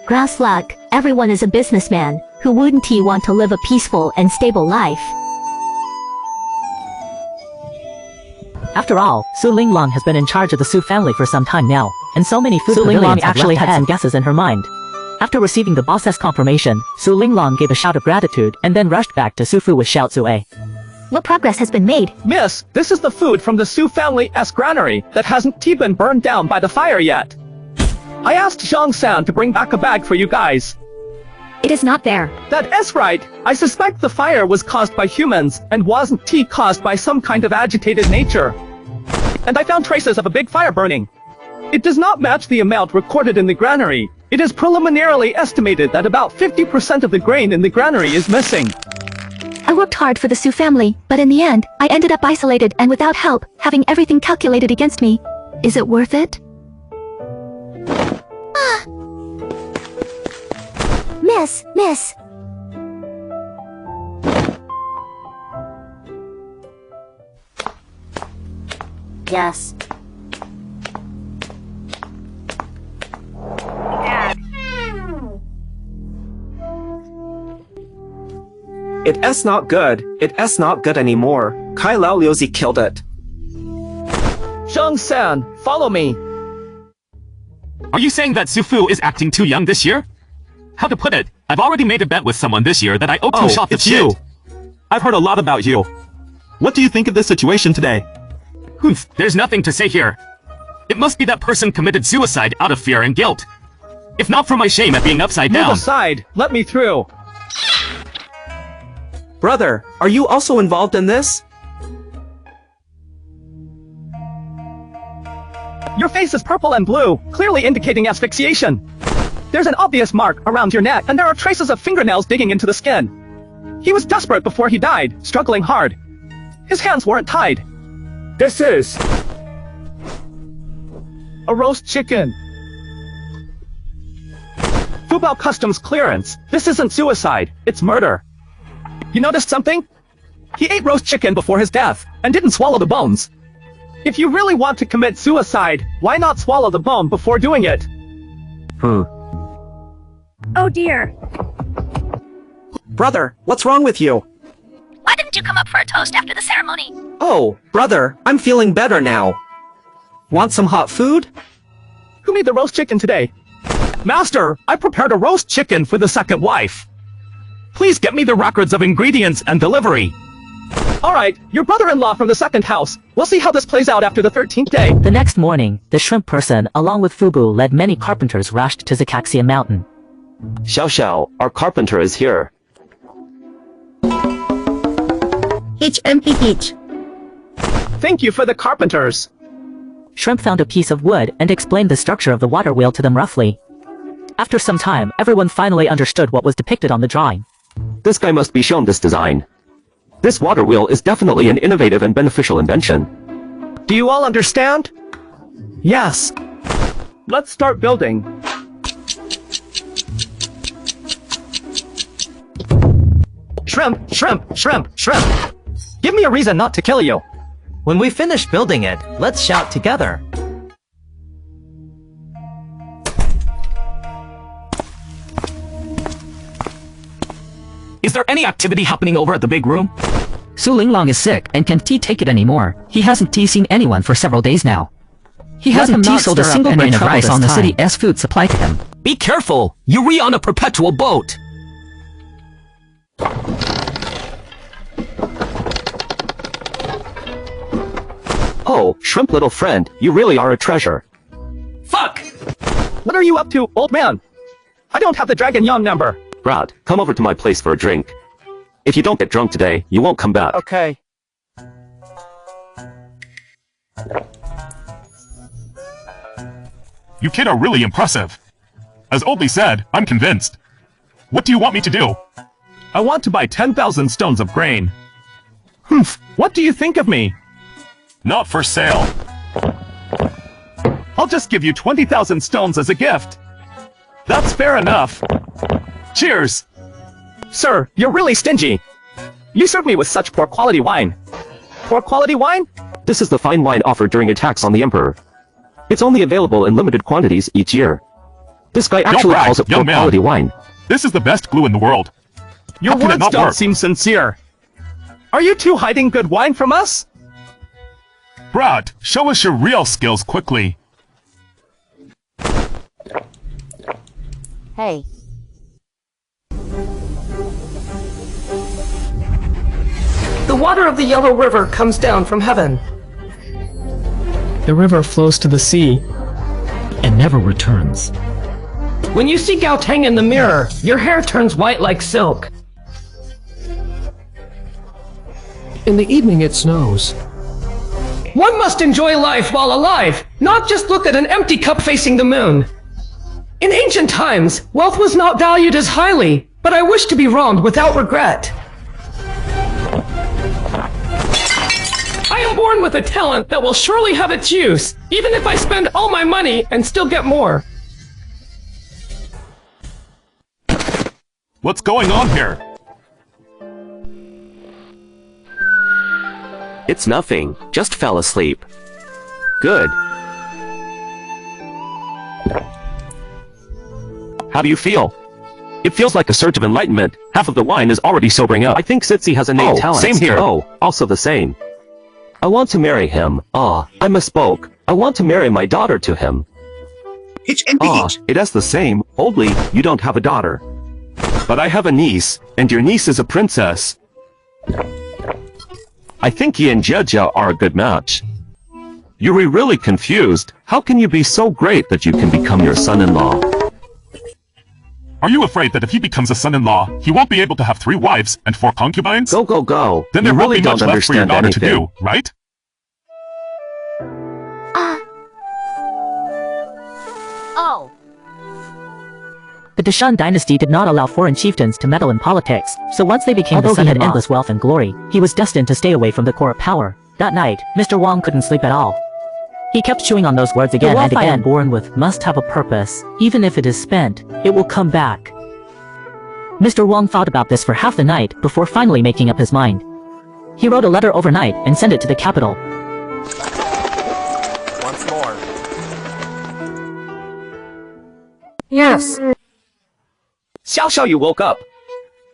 Grass luck, everyone is a businessman. Who wouldn't he want to live a peaceful and stable life? After all, Su Linglong has been in charge of the Su family for some time now, and so many food pavilions actually had some guesses in her mind. After receiving the boss's confirmation, Su Linglong gave a shout of gratitude and then rushed back to Su Fu with Xiao Zui. What progress has been made? Miss, this is the food from the Su family's granary that hasn't been burned down by the fire yet. I asked Zhang San to bring back a bag for you guys. It is not there. That is right. I suspect the fire was caused by humans and wasn't caused by some kind of agitated nature. And I found traces of a big fire burning. It does not match the amount recorded in the granary. It is preliminarily estimated that about 50% of the grain in the granary is missing. I worked hard for the Su family, but in the end, I ended up isolated and without help, having everything calculated against me. Is it worth it? Miss. Yes. It's not good. It's not good anymore. Kai Lao Liuzi killed it. Zhang San, follow me. Are you saying that Su Fu is acting too young this year? How to put it, I've already made a bet with someone this year that I owe 2 shots of shit. I've heard a lot about you. What do you think of this situation today? Humph, there's nothing to say here. It must be that person committed suicide out of fear and guilt. If not for my shame at being upside down. Move aside, let me through. Brother, are you also involved in this? Your face is purple and blue, clearly indicating asphyxiation. There's an obvious mark around your neck, and there are traces of fingernails digging into the skin. He was desperate before he died, struggling hard. His hands weren't tied. This is a roast chicken. Fubao Customs clearance. This isn't suicide, it's murder. You noticed something? He ate roast chicken before his death, and didn't swallow the bones. If you really want to commit suicide, why not swallow the bone before doing it? Oh dear. Brother, what's wrong with you? Why didn't you come up for a toast after the ceremony? Oh, brother, I'm feeling better now. Want some hot food? Who made the roast chicken today? Master, I prepared a roast chicken for the second wife. Please get me the records of ingredients and delivery. Alright, your brother-in-law from the second house. We'll see how this plays out after the 13th day. The next morning, the shrimp person, along with Fubu, led many carpenters rushed to Zakaxia Mountain. Xiao Xiao, our carpenter is here. HMPH. Thank you for the carpenters. Shrimp found a piece of wood and explained the structure of the water wheel to them roughly. After some time, everyone finally understood what was depicted on the drawing. This guy must be shown this design. This water wheel is definitely an innovative and beneficial invention. Do you all understand? Yes. Let's start building. Shrimp, shrimp, shrimp, shrimp. Give me a reason not to kill you. When we finish building it, let's shout together. Is there any activity happening over at the big room? Su Linglong is sick and can't take it anymore. He hasn't seen anyone for several days now. He hasn't sold a single grain of rice on the city's food supply to him. Be careful! You're on a perpetual boat! Oh, Shrimp little friend, you really are a treasure. Fuck! What are you up to, old man? I don't have the Dragon Yang number. Brad, come over to my place for a drink. If you don't get drunk today, you won't come back. Okay. You kid are really impressive. As Oldly said, I'm convinced. What do you want me to do? I want to buy 10,000 stones of grain. Humph, what do you think of me? Not for sale. I'll just give you 20,000 stones as a gift. That's fair enough. Cheers! Sir, you're really stingy. You served me with such poor quality wine. Poor quality wine? This is the fine wine offered during attacks on the Emperor. It's only available in limited quantities each year. This guy actually calls it poor quality wine. This is the best glue in the world. Your words don't seem sincere. Are you two hiding good wine from us? Brad, show us your real skills quickly. Hey. The water of the Yellow River comes down from heaven. The river flows to the sea and never returns. When you see Gao Tang in the mirror, your hair turns white like silk. In the evening it snows. One must enjoy life while alive, not just look at an empty cup facing the moon. In ancient times, wealth was not valued as highly, but I wish to be wronged without regret. I am born with a talent that will surely have its use, even if I spend all my money and still get more. What's going on here? It's nothing. Just fell asleep. Good. How do you feel? It feels like a surge of enlightenment. Half of the wine is already sobering up. I think Sitsi has innate talent. Same here. Oh, also the same. I want to marry him. I misspoke. I want to marry my daughter to him. It is the same. Oldly, you don't have a daughter. But I have a niece, and your niece is a princess. I think he and Jia are a good match. You're really confused. How can you be so great that you can become your son-in-law? Are you afraid that if he becomes a son-in-law, he won't be able to have 3 wives and 4 concubines? Go. Then there won't be much left for your daughter to do, right? Oh. The Deshan dynasty did not allow foreign chieftains to meddle in politics, so once they became the son had endless wealth and glory, he was destined to stay away from the core of power. That night, Mr. Wong couldn't sleep at all. He kept chewing on those words again and again, born with must have a purpose. Even if it is spent, it will come back. Mr. Wong thought about this for half the night before finally making up his mind. He wrote a letter overnight and sent it to the capital. Once more. Yes. Xiao Xiao, you woke up.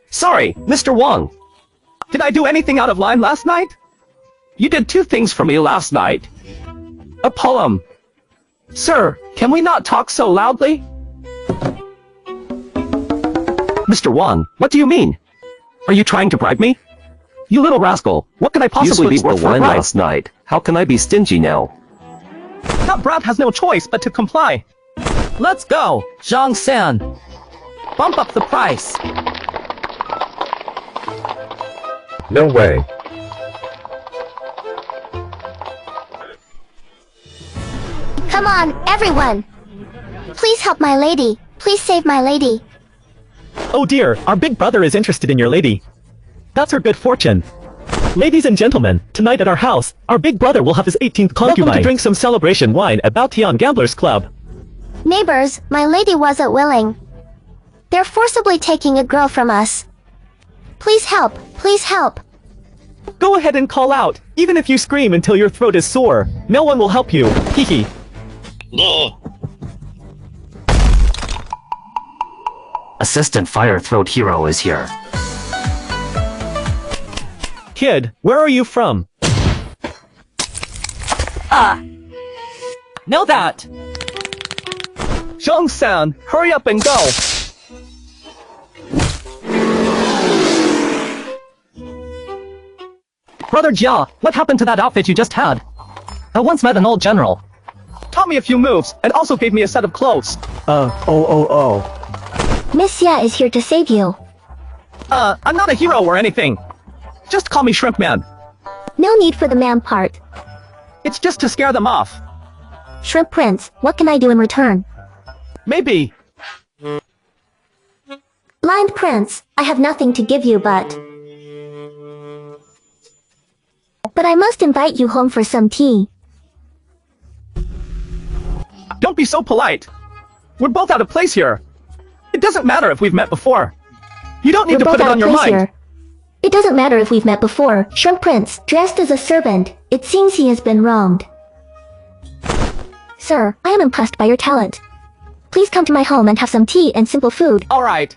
Sorry, Mr. Wang. Did I do anything out of line last night? You did 2 things for me last night. A poem. Sir, can we not talk so loudly? Mr. Wang, what do you mean? Are you trying to bribe me? You little rascal, what can I possibly be worth for a bribe? Last night. How can I be stingy now? That brat has no choice but to comply. Let's go, Zhang San. Bump up the price. No way. Come on, everyone! Please help my lady. Please save my lady. Oh dear, our big brother is interested in your lady. That's her good fortune. Ladies and gentlemen, tonight at our house, our big brother will have his 18th concubine. Welcome to drink some celebration wine at Baotian Gamblers Club. Neighbors, my lady wasn't willing. They're forcibly taking a girl from us. Please help, please help. Go ahead and call out, even if you scream until your throat is sore. No one will help you. Hee. Assistant Fire Throat Hero is here. Kid, where are you from? Know that! Zhang San, hurry up and go! Brother Jia, what happened to that outfit you just had? I once met an old general. Taught me a few moves, and also gave me a set of clothes. Miss Xia is here to save you. I'm not a hero or anything. Just call me Shrimp Man. No need for the man part. It's just to scare them off. Shrimp Prince, what can I do in return? Maybe. Blind Prince, I have nothing to give you but I must invite you home for some tea. Don't be so polite. We're both out of place here. It doesn't matter if we've met before. You don't need to put it on your mind. Here. It doesn't matter if we've met before. Shrimp Prince, dressed as a servant, it seems he has been wronged. Sir, I am impressed by your talent. Please come to my home and have some tea and simple food. Alright.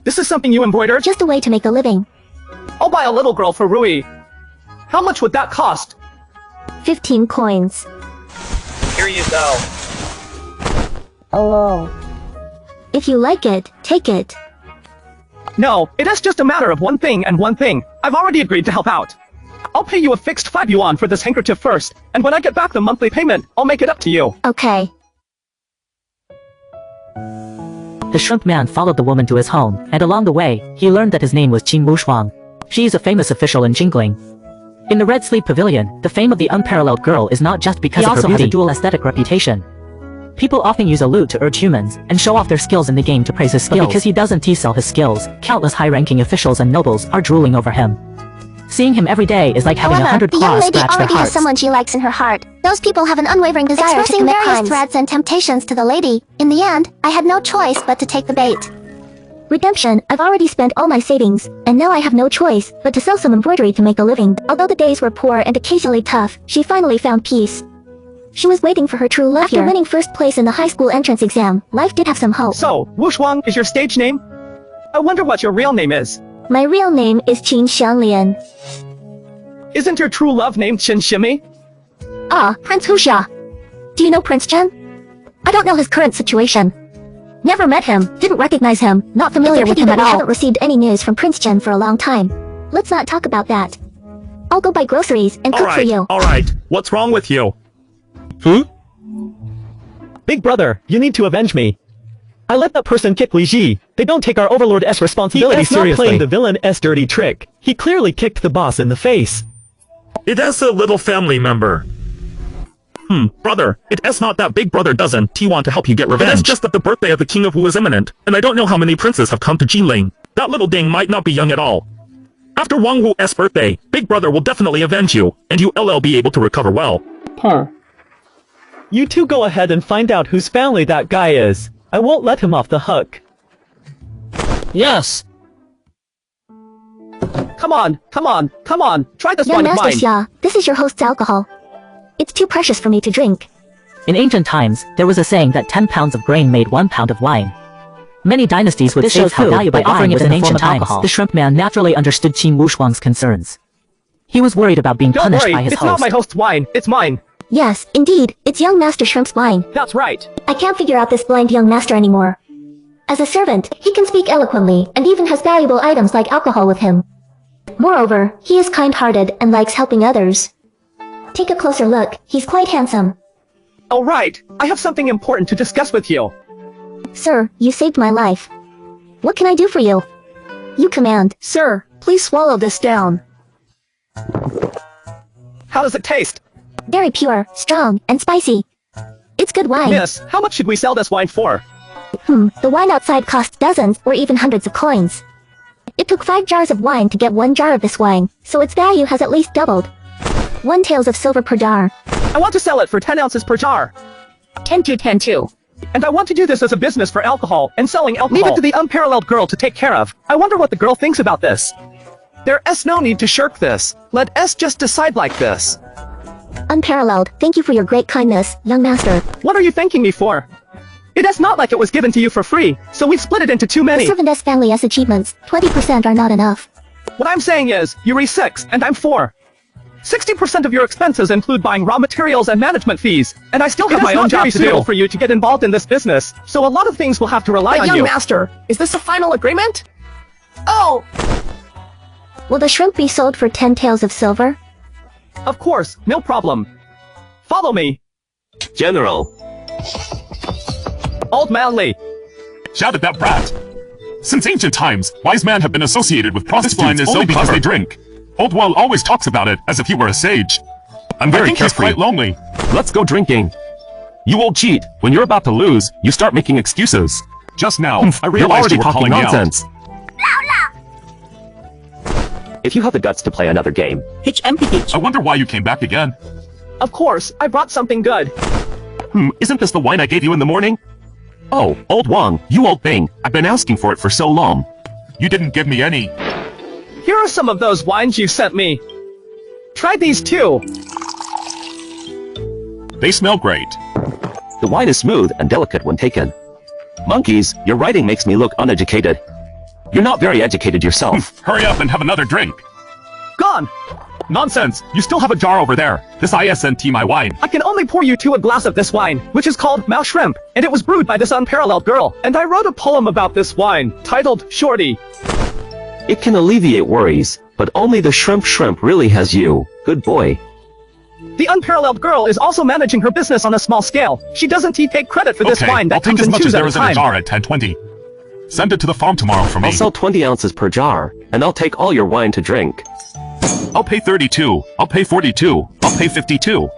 This is something you embroidered? Just a way to make a living. I'll buy a little girl for Rui. How much would that cost? 15 coins. Here you go. Hello. If you like it, take it. No, it is just a matter of one thing and one thing. I've already agreed to help out. I'll pay you a fixed 5 yuan for this handkerchief first, and when I get back the monthly payment, I'll make it up to you. Okay. The shrimp man followed the woman to his home, and along the way, he learned that his name was Qing Wushuang. She is a famous official in Jingling. In the Red Sleeve Pavilion, the fame of the unparalleled girl is not just because of her beauty. He also has a dual aesthetic reputation. People often use a lute to urge humans, and show off their skills in the game to praise his skills. But because he doesn't T-sell his skills, countless high-ranking officials and nobles are drooling over him. Seeing him every day is like having 100 claws scratch their hearts. The young lady already has someone she likes in her heart. Those people have an unwavering desire to commit various threats and temptations to the lady. In the end, I had no choice but to take the bait. Redemption, I've already spent all my savings, and now I have no choice but to sell some embroidery to make a living. Although the days were poor and occasionally tough, she finally found peace. She was waiting for her true love After winning first place in the high school entrance exam, life did have some hope. So, Wushuang is your stage name? I wonder what your real name is. My real name is Qin Xianglian. Isn't your true love named Qin Shimi? Prince Huxia. Do you know Prince Chen? I don't know his current situation. Never met him, didn't recognize him, not familiar with him at all. I haven't received any news from Prince Chen for a long time. Let's not talk about that. I'll go buy groceries and cook for you. Alright, what's wrong with you? Big brother, you need to avenge me. I let that person kick Li Ji. They don't take our Overlord S responsibility seriously. He is not playing the villain S dirty trick. He clearly kicked the boss in the face. It is a little family member. Brother, it is not that Big Brother doesn't want to help you get revenge. It is just that the birthday of the King of Wu is imminent, and I don't know how many princes have come to Jinling. That little ding might not be young at all. After Wang Wu's birthday, Big Brother will definitely avenge you, and you'll be able to recover well. You two go ahead and find out whose family that guy is. I won't let him off the hook. Yes. Come on. Try this Young wine of Master mine. Xia, this is your host's alcohol. It's too precious for me to drink. In ancient times, there was a saying that 10 pounds of grain made 1 pound of wine. Many dynasties would save how valuable offering it in ancient times. The shrimp man naturally understood Qin Wushuang's concerns. He was worried about being punished by his host. It's not my host's wine, it's mine. Yes, indeed, it's young Master Shrimp's wine. That's right. I can't figure out this blind young master anymore. As a servant, he can speak eloquently, and even has valuable items like alcohol with him. Moreover, he is kind-hearted and likes helping others. Take a closer look, he's quite handsome. All right, I have something important to discuss with you. Sir, you saved my life. What can I do for you? You command. Sir, please swallow this down. How does it taste? Very pure, strong, and spicy. It's good wine. Miss, how much should we sell this wine for? The wine outside costs dozens or even hundreds of coins. It took 5 jars of wine to get 1 jar of this wine, so its value has at least doubled. 1 taels of silver per jar. I want to sell it for 10 ounces per jar. 10 to. And I want to do this as a business for alcohol and selling alcohol. Leave it to the unparalleled girl to take care of. I wonder what the girl thinks about this. There's no need to shirk this. Let S just decide like this. Unparalleled, thank you for your great kindness, young master. What are you thanking me for? It is not like it was given to you for free, so we've split it into too many. The servant S family S achievements, 20% are not enough. What I'm saying is, you're 6 and I'm 4. 60% of your expenses include buying raw materials and management fees, and I still have my own job to do for you to get involved in this business, so a lot of things will have to rely on you. Young master, is this a final agreement? Oh! Will the shrimp be sold for 10 taels of silver? Of course, no problem. Follow me. General. Old Manly. Shout at that brat. Since ancient times, wise men have been associated with prostitutes only because they drink. Old Wall always talks about it as if he were a sage. I'm very I think carefree. He's quite lonely. Let's go drinking. You won't cheat. When you're about to lose, you start making excuses. Just now, I You're realized already you were talking calling me out. nonsense. If you have the guts to play another game. I wonder why you came back again. Of course, I brought something good. Isn't this the wine I gave you in the morning? Oh, Old Wang, you old thing. I've been asking for it for so long. You didn't give me any. Here are some of those wines you sent me. Try these too. They smell great. The wine is smooth and delicate when taken. Monkeys, your writing makes me look uneducated. You're not very educated yourself. Hurry up and have another drink. Gone. Nonsense! You still have a jar over there. This isn't my wine. I can only pour you 2 a glass of this wine, which is called Mao Shrimp, and it was brewed by this unparalleled girl. And I wrote a poem about this wine, titled Shorty. It can alleviate worries, but only the shrimp really has you. Good boy. The unparalleled girl is also managing her business on a small scale. She doesn't take credit for this wine that I'll take comes as in much as 2s there at a is in a time. jar at 10:20. Send it to the farm tomorrow for me. I'll sell 20 ounces per jar, and I'll take all your wine to drink. I'll pay 32. I'll pay 42. I'll pay 52.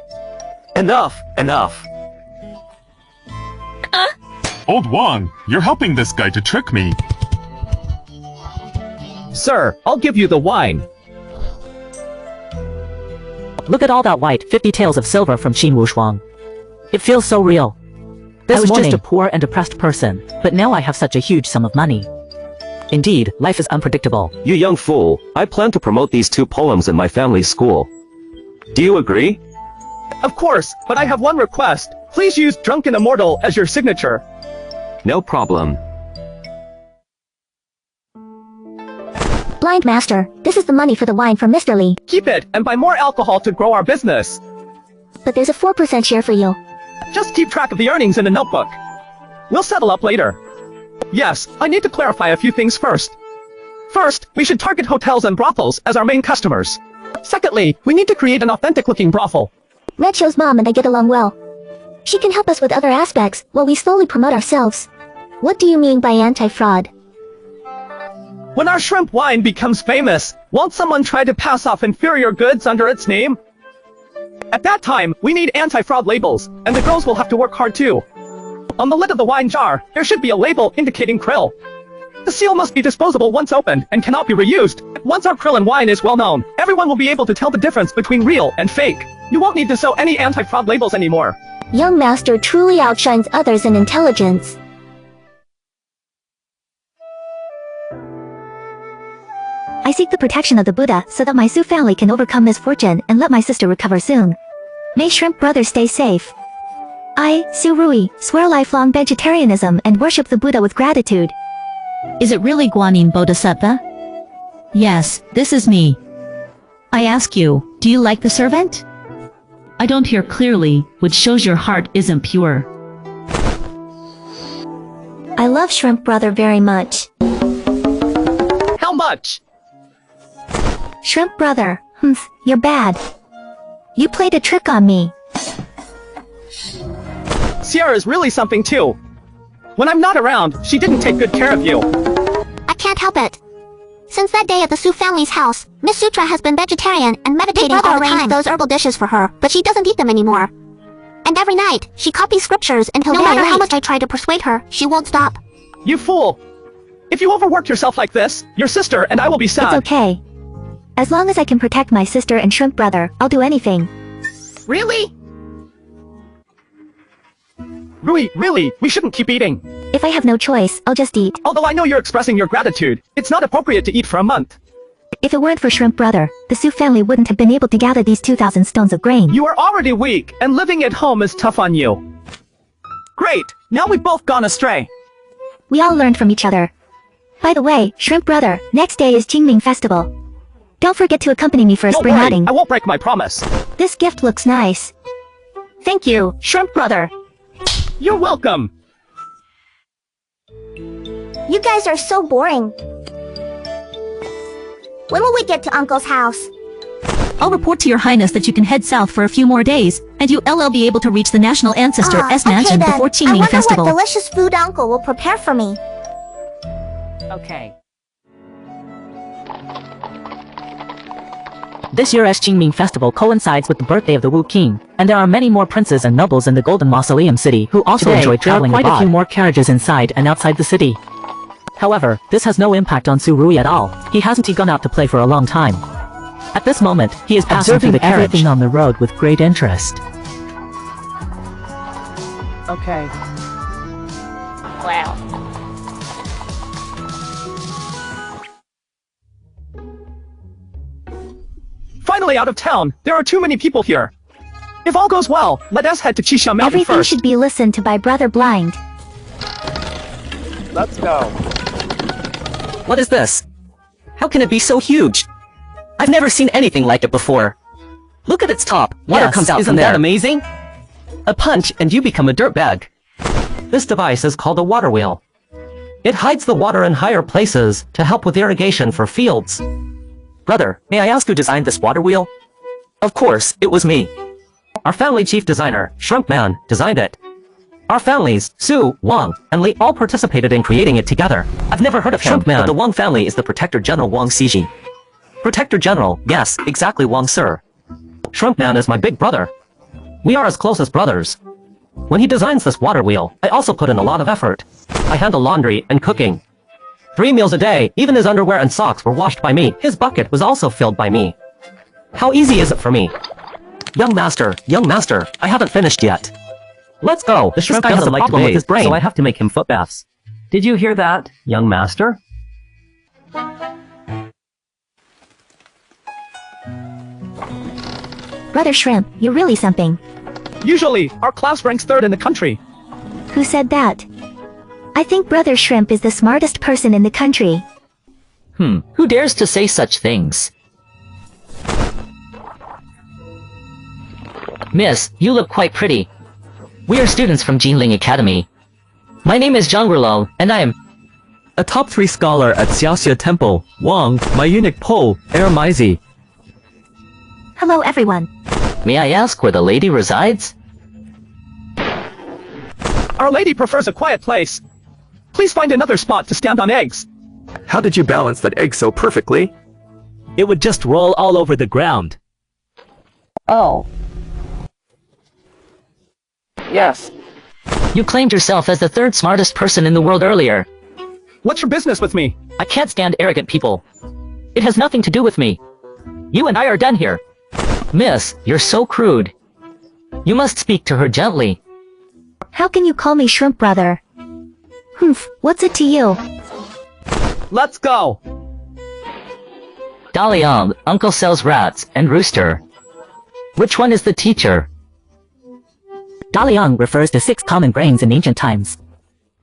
Enough! Old Wang, you're helping this guy to trick me. Sir, I'll give you the wine. Look at all that white 50 taels of silver from Qin Wushuang. It feels so real. I was just a poor and depressed person, but now I have such a huge sum of money. Indeed, life is unpredictable. You young fool, I plan to promote these 2 poems in my family's school. Do you agree? Of course, but I have one request. Please use Drunken Immortal as your signature. No problem. Blind master, this is the money for the wine from Mr. Lee. Keep it, and buy more alcohol to grow our business. But there's a 4% share for you. Just keep track of the earnings in a notebook. We'll settle up later. Yes, I need to clarify a few things first. First, we should target hotels and brothels as our main customers. Secondly, we need to create an authentic-looking brothel. Red shows mom and I get along well. She can help us with other aspects, while we slowly promote ourselves. What do you mean by anti-fraud? When our shrimp wine becomes famous, won't someone try to pass off inferior goods under its name? At that time, we need anti-fraud labels, and the girls will have to work hard too. On the lid of the wine jar, there should be a label indicating krill. The seal must be disposable once opened and cannot be reused. Once our krill and wine is well known, everyone will be able to tell the difference between real and fake. You won't need to sew any anti-fraud labels anymore. Young master truly outshines others in intelligence. I seek the protection of the Buddha so that my Su family can overcome misfortune and let my sister recover soon. May Shrimp Brothers stay safe. I, Surui, swear lifelong vegetarianism and worship the Buddha with gratitude. Is it really Guanyin Bodhisattva? Yes, this is me. I ask you, do you like the servant? I don't hear clearly, which shows your heart isn't pure. I love Shrimp Brother very much. How much? Shrimp Brother, you're bad. You played a trick on me. Sierra's really something too. When I'm not around, she didn't take good care of you. I can't help it. Since that day at the Su family's house, Miss Sutra has been vegetarian and meditating all the time. Those herbal dishes for her, but she doesn't eat them anymore. And every night, she copies scriptures until no matter how much I try to persuade her, she won't stop. You fool! If you overwork yourself like this, your sister and I will be sad. It's okay. As long as I can protect my sister and Shrimp Brother, I'll do anything. Really? Rui, really, we shouldn't keep eating. If I have no choice, I'll just eat. Although I know you're expressing your gratitude, it's not appropriate to eat for a month. If it weren't for Shrimp Brother, the Su family wouldn't have been able to gather these 2,000 stones of grain. You are already weak, and living at home is tough on you. Great, now we've both gone astray. We all learned from each other. By the way, Shrimp Brother, next day is Qingming Festival. Don't forget to accompany me for a spring outing. I won't break my promise. This gift looks nice. Thank you, Shrimp Brother. You're welcome. You guys are so boring. When will we get to Uncle's house? I'll report to your highness that you can head south for a few more days, and you'll be able to reach the National Ancestor S Mansion before Qingming Festival. I wonder what delicious food Uncle will prepare for me. Okay. This year's Qingming Festival coincides with the birthday of the Wu King, and there are many more princes and nobles in the Golden Mausoleum City who also enjoy traveling abroad. There are quite a few more carriages inside and outside the city. However, this has no impact on Surui at all. He hasn't gone out to play for a long time. At this moment, he is passing through the carriage. Everything on the road with great interest. Okay. Wow. Finally out of town. There are too many people here. If all goes well, let us head to Qixia Mountain Everything first. should be listened to by Brother Blind. Let's go. What is this? How can it be so huge? I've never seen anything like it before. Look at its top. Water comes out from there. Isn't that amazing? A punch and you become a dirtbag. This device is called a water wheel. It hides the water in higher places to help with irrigation for fields. Brother, may I ask who designed this water wheel? Of course, it was me. Our family chief designer, Shrimp Man, designed it. Our families, Su, Wang, and Li all participated in creating it together. I've never heard of him, but the Wang family is the Protector General Wang Xiji. Protector General, yes, exactly Wang Sir. Shrimp Man is my big brother. We are as close as brothers. When he designs this water wheel, I also put in a lot of effort. I handle laundry and cooking. 3 meals a day, even his underwear and socks were washed by me. His bucket was also filled by me. How easy is it for me? Young master, I haven't finished yet. Let's go. The shrimp guy has a problem with his brain, so I have to make him foot baths. Did you hear that, young master? Brother Shrimp, you're really something. Usually, our class ranks 3rd in the country. Who said that? I think Brother Shrimp is the smartest person in the country. Who dares to say such things? Miss, you look quite pretty. We are students from Jinling Academy. My name is Zhang Rulo, and I am a top 3 scholar at Xiaoxia Temple. Wang, my eunuch Po, Ermaizi. Hello everyone. May I ask where the lady resides? Our lady prefers a quiet place. Please find another spot to stand on eggs. How did you balance that egg so perfectly? It would just roll all over the ground. Oh. Yes. You claimed yourself as the 3rd smartest person in the world earlier. What's your business with me? I can't stand arrogant people. It has nothing to do with me. You and I are done here. Miss, you're so crude. You must speak to her gently. How can you call me Shrimp Brother? What's it to you? Let's go. Daliang, uncle sells rats and rooster. Which one is the teacher? Daliang refers to 6 common grains in ancient times.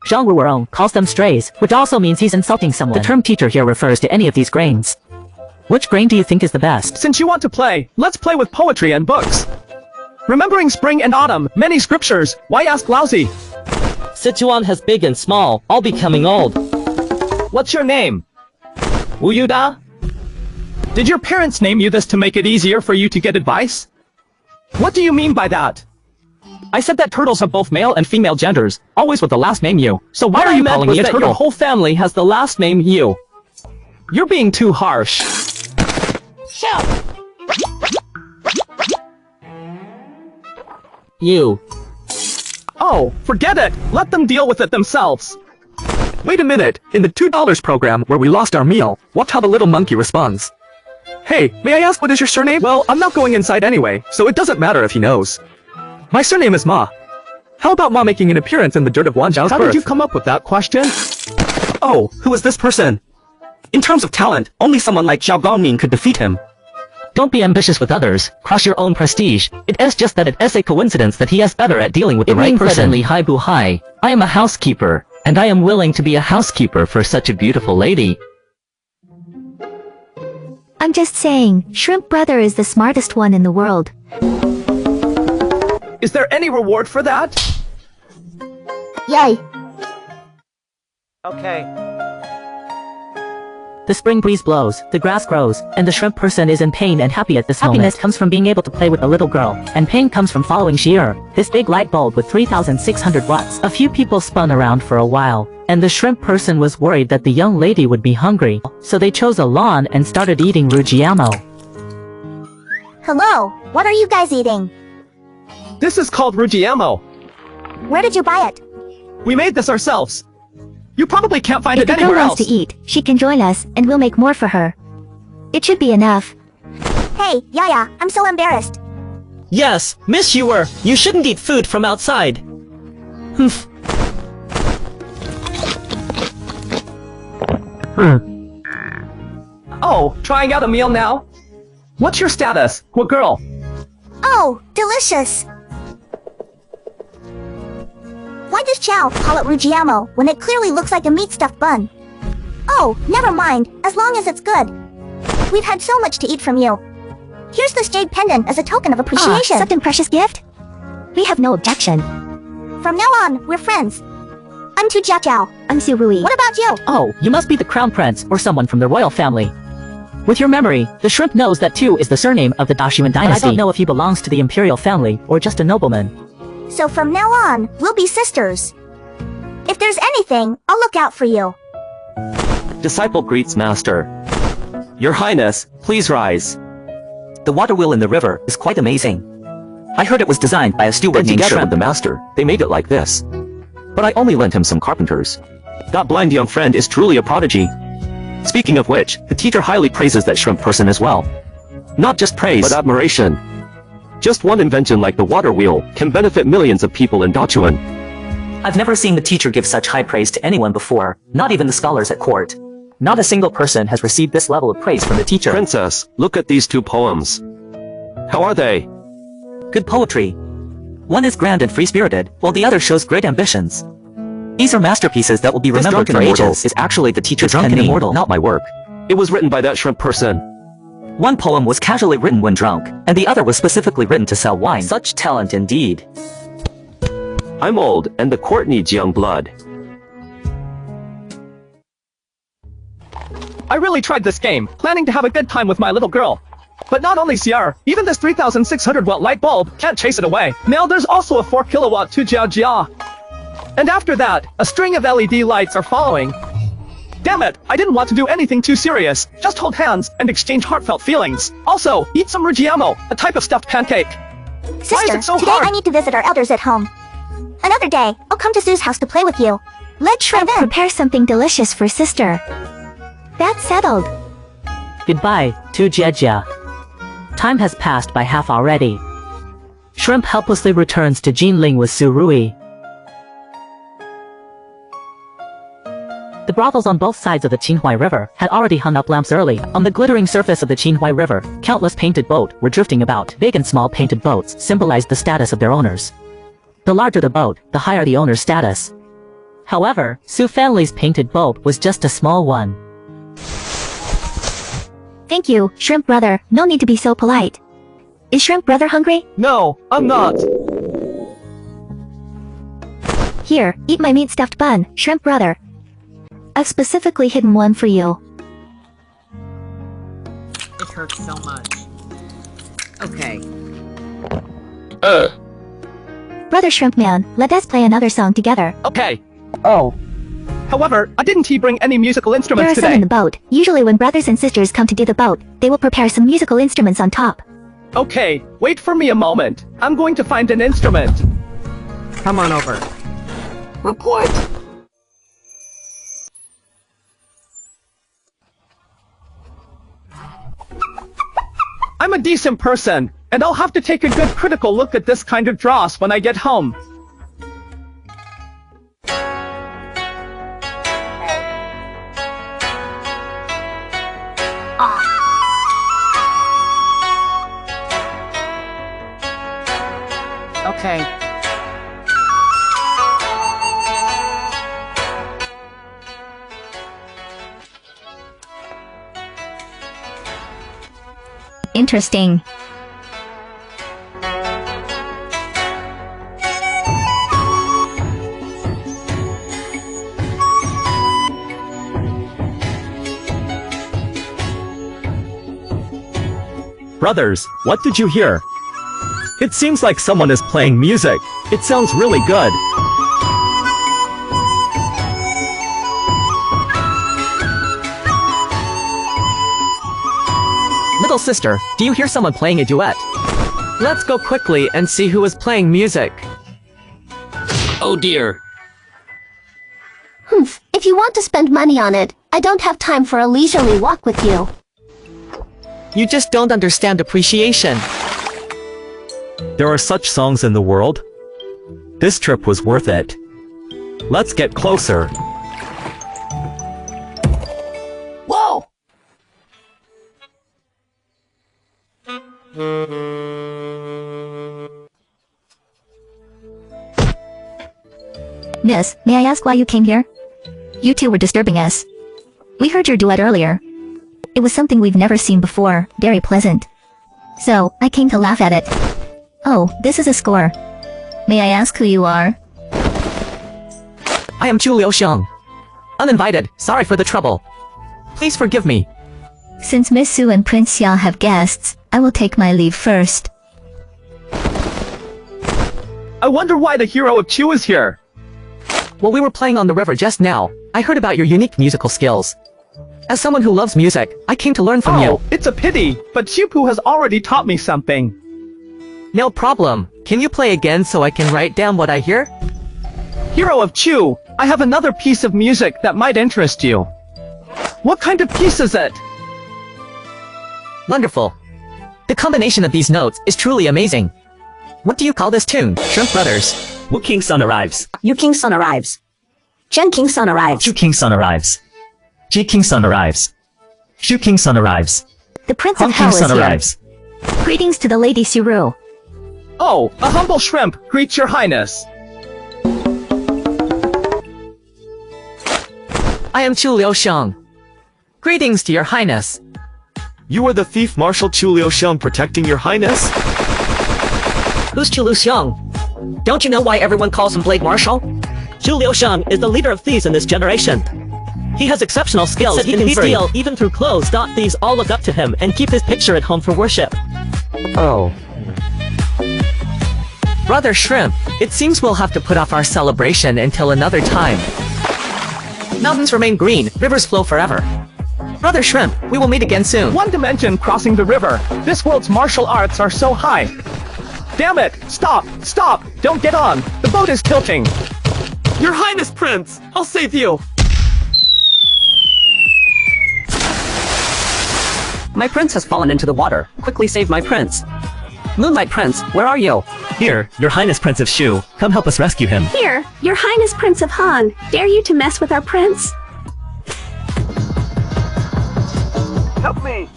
Zhang Ruorong calls them strays, which also means he's insulting someone. The term teacher here refers to any of these grains. Which grain do you think is the best? Since you want to play, let's play with poetry and books. Remembering spring and autumn, many scriptures, why ask lousy? Sichuan has big and small, all becoming old. What's your name? Wu Yuda? Did your parents name you this to make it easier for you to get advice? What do you mean by that? I said that turtles have both male and female genders, always with the last name Yu. So why are you calling me a turtle? Your whole family has the last name Yu. You're being too harsh. Shout! You. Oh, forget it. Let them deal with it themselves. Wait a minute, in the $2 program where we lost our meal, watch how the little monkey responds. Hey, may I ask what is your surname? Well, I'm not going inside anyway, so it doesn't matter if he knows. My surname is Ma. How about Ma making an appearance in the dirt of Wan Zhao's birth? How did you come up with that question? Oh, who is this person? In terms of talent, only someone like Zhao Gongning could defeat him. Don't be ambitious with others, crush your own prestige. It is just that it is a coincidence that he is better at dealing with the right person. Hai Bu Hai, I am a housekeeper, and I am willing to be a housekeeper for such a beautiful lady. I'm just saying, Shrimp Brother is the smartest one in the world. Is there any reward for that? Yay. Okay. The spring breeze blows, the grass grows, and the shrimp person is in pain and happy at this moment. Happiness comes from being able to play with the little girl, and pain comes from following Xi'er, this big light bulb with 3,600 watts. A few people spun around for a while, and the shrimp person was worried that the young lady would be hungry, so they chose a lawn and started eating Rujiamo. Hello, what are you guys eating? This is called Rujiamo. Where did you buy it? We made this ourselves. You probably can't find it anywhere else. If the girl wants to eat, she can join us, and we'll make more for her. It should be enough. Hey, Yaya, I'm so embarrassed. Yes, Miss Xi'er, you shouldn't eat food from outside. Humph. Oh, trying out a meal now? What's your status? What girl? Oh, delicious. Why does Chow call it Rujiamo when it clearly looks like a meat stuffed bun? Oh, never mind, as long as it's good. We've had so much to eat from you. Here's this jade pendant as a token of appreciation. Such a precious gift? We have no objection. From now on, we're friends. I'm Tu Jiao. I'm Su Rui. What about you? Oh, you must be the crown prince or someone from the royal family. With your memory, the shrimp knows that Tu is the surname of the Dashuan dynasty. But I don't know if he belongs to the imperial family or just a nobleman. So from now on, we'll be sisters. If there's anything, I'll look out for you. Disciple greets master. Your Highness, please rise. The water wheel in the river is quite amazing. I heard it was designed by a steward named Together Shrimp. with the master, they made it like this. But I only lent him some carpenters. That blind young friend is truly a prodigy. Speaking of which, the teacher highly praises that shrimp person as well. Not just praise, but admiration. Just one invention like the water wheel can benefit millions of people in Dachuan. I've never seen the teacher give such high praise to anyone before, not even the scholars at court. Not a single person has received this level of praise from the teacher. Princess, look at these 2 poems. How are they? Good poetry. One is grand and free-spirited, while the other shows great ambitions. These are masterpieces that will be remembered for ages. Is actually the teacher's pen name, not my work. It was written by that shrimp person. One poem was casually written when drunk, and the other was specifically written to sell wine. Such talent indeed. I'm old, and the court needs young blood. I really tried this game, planning to have a good time with my little girl. But not only Xi'er, even this 3,600 watt light bulb can't chase it away. Now there's also a 4 kilowatt Tu Jiao Jia. And after that, a string of LED lights are following. Damn it, I didn't want to do anything too serious. Just hold hands and exchange heartfelt feelings. Also, eat some Rujiamo, a type of stuffed pancake. Sister, why is it so today hard? I need to visit our elders at home. Another day, I'll come to Sue's house to play with you. Let's shrimp in. Prepare something delicious for sister. That's settled. Goodbye, Tu Jiejia. Time has passed by half already. Shrimp helplessly returns to Jinling with Su Rui. The brothels on both sides of the Qinhuai River had already hung up lamps early. On the glittering surface of the Qinhuai River, countless painted boats were drifting about. Big and small painted boats symbolized the status of their owners. The larger the boat, the higher the owner's status. However, Sue family's painted boat was just a small one. Thank you, Shrimp Brother. No need to be so polite. Is Shrimp Brother hungry? No, I'm not. Here, eat my meat stuffed bun, Shrimp Brother. I've specifically hidden one for you. It hurts so much. Okay. Brother Shrimp Man, let us play another song together. Okay. Oh. However, didn't he bring any musical There instruments are some today? in the boat. Usually when brothers and sisters come to do the boat, they will prepare some musical instruments on top. Okay, wait for me a moment. I'm going to find an instrument. Come on over. Report. I'm a decent person, and I'll have to take a good critical look at this kind of dross when I get home. Okay. Interesting. Brothers, what did you hear? It seems like someone is playing music. It sounds really good. Little sister, do you hear someone playing a duet? Let's go quickly and see who is playing music. Oh dear. Humph, if you want to spend money on it, I don't have time for a leisurely walk with you. You just don't understand appreciation. There are such songs in the world. This trip was worth it. Let's get closer. Whoa! Miss, may I ask why you came here? You two were disturbing us. We heard your duet earlier. It was something we've never seen before, very pleasant. So, I came to laugh at it. Oh, this is a score. May I ask who you are? I am Chu Liuxiang. Uninvited, sorry for the trouble. Please forgive me. Since Miss Sue and Prince Xia have guests, I will take my leave first. I wonder why the hero of Chu is here. While we were playing on the river just now, I heard about your unique musical skills. As someone who loves music, I came to learn from you. It's a pity, but Chupu has already taught me something. No problem. Can you play again so I can write down what I hear? Hero of Chu, I have another piece of music that might interest you. What kind of piece is it? Wonderful. The combination of these notes is truly amazing. What do you call this tune, Shrimp Brothers? Wu King's son arrives. Yu King's son arrives. Chen King's son arrives. Chu King's son arrives. Ji King's son arrives. Shu King's son arrives. The Prince Huang of Hell King's is son here. arrives. Greetings to the Lady Suru. Oh, a humble shrimp greets your highness. I am Chu Liuxiang. Greetings to your highness. You are the thief Marshal Chu Liuxiang protecting your highness? Who's Chu Liuxiang? Don't you know why everyone calls him Blade Marshal? Chu Liuxiang is the leader of thieves in this generation. He has exceptional skills. He can steal even through clothes. Thieves all look up to him and keep his picture at home for worship. Oh. Brother Shrimp, it seems we'll have to put off our celebration until another time. Mountains remain green, rivers flow forever. Brother Shrimp, we will meet again soon. One dimension crossing the river. This world's martial arts are so high. Damn it! Stop! Stop! Don't get on! The boat is tilting! Your Highness, Prince! I'll save you! My prince has fallen into the water. Quickly save my prince. Moonlight Prince, where are you? Here, your highness Prince of Shu. Come help us rescue him. Here, your highness Prince of Han. Dare you to mess with our prince? Help me!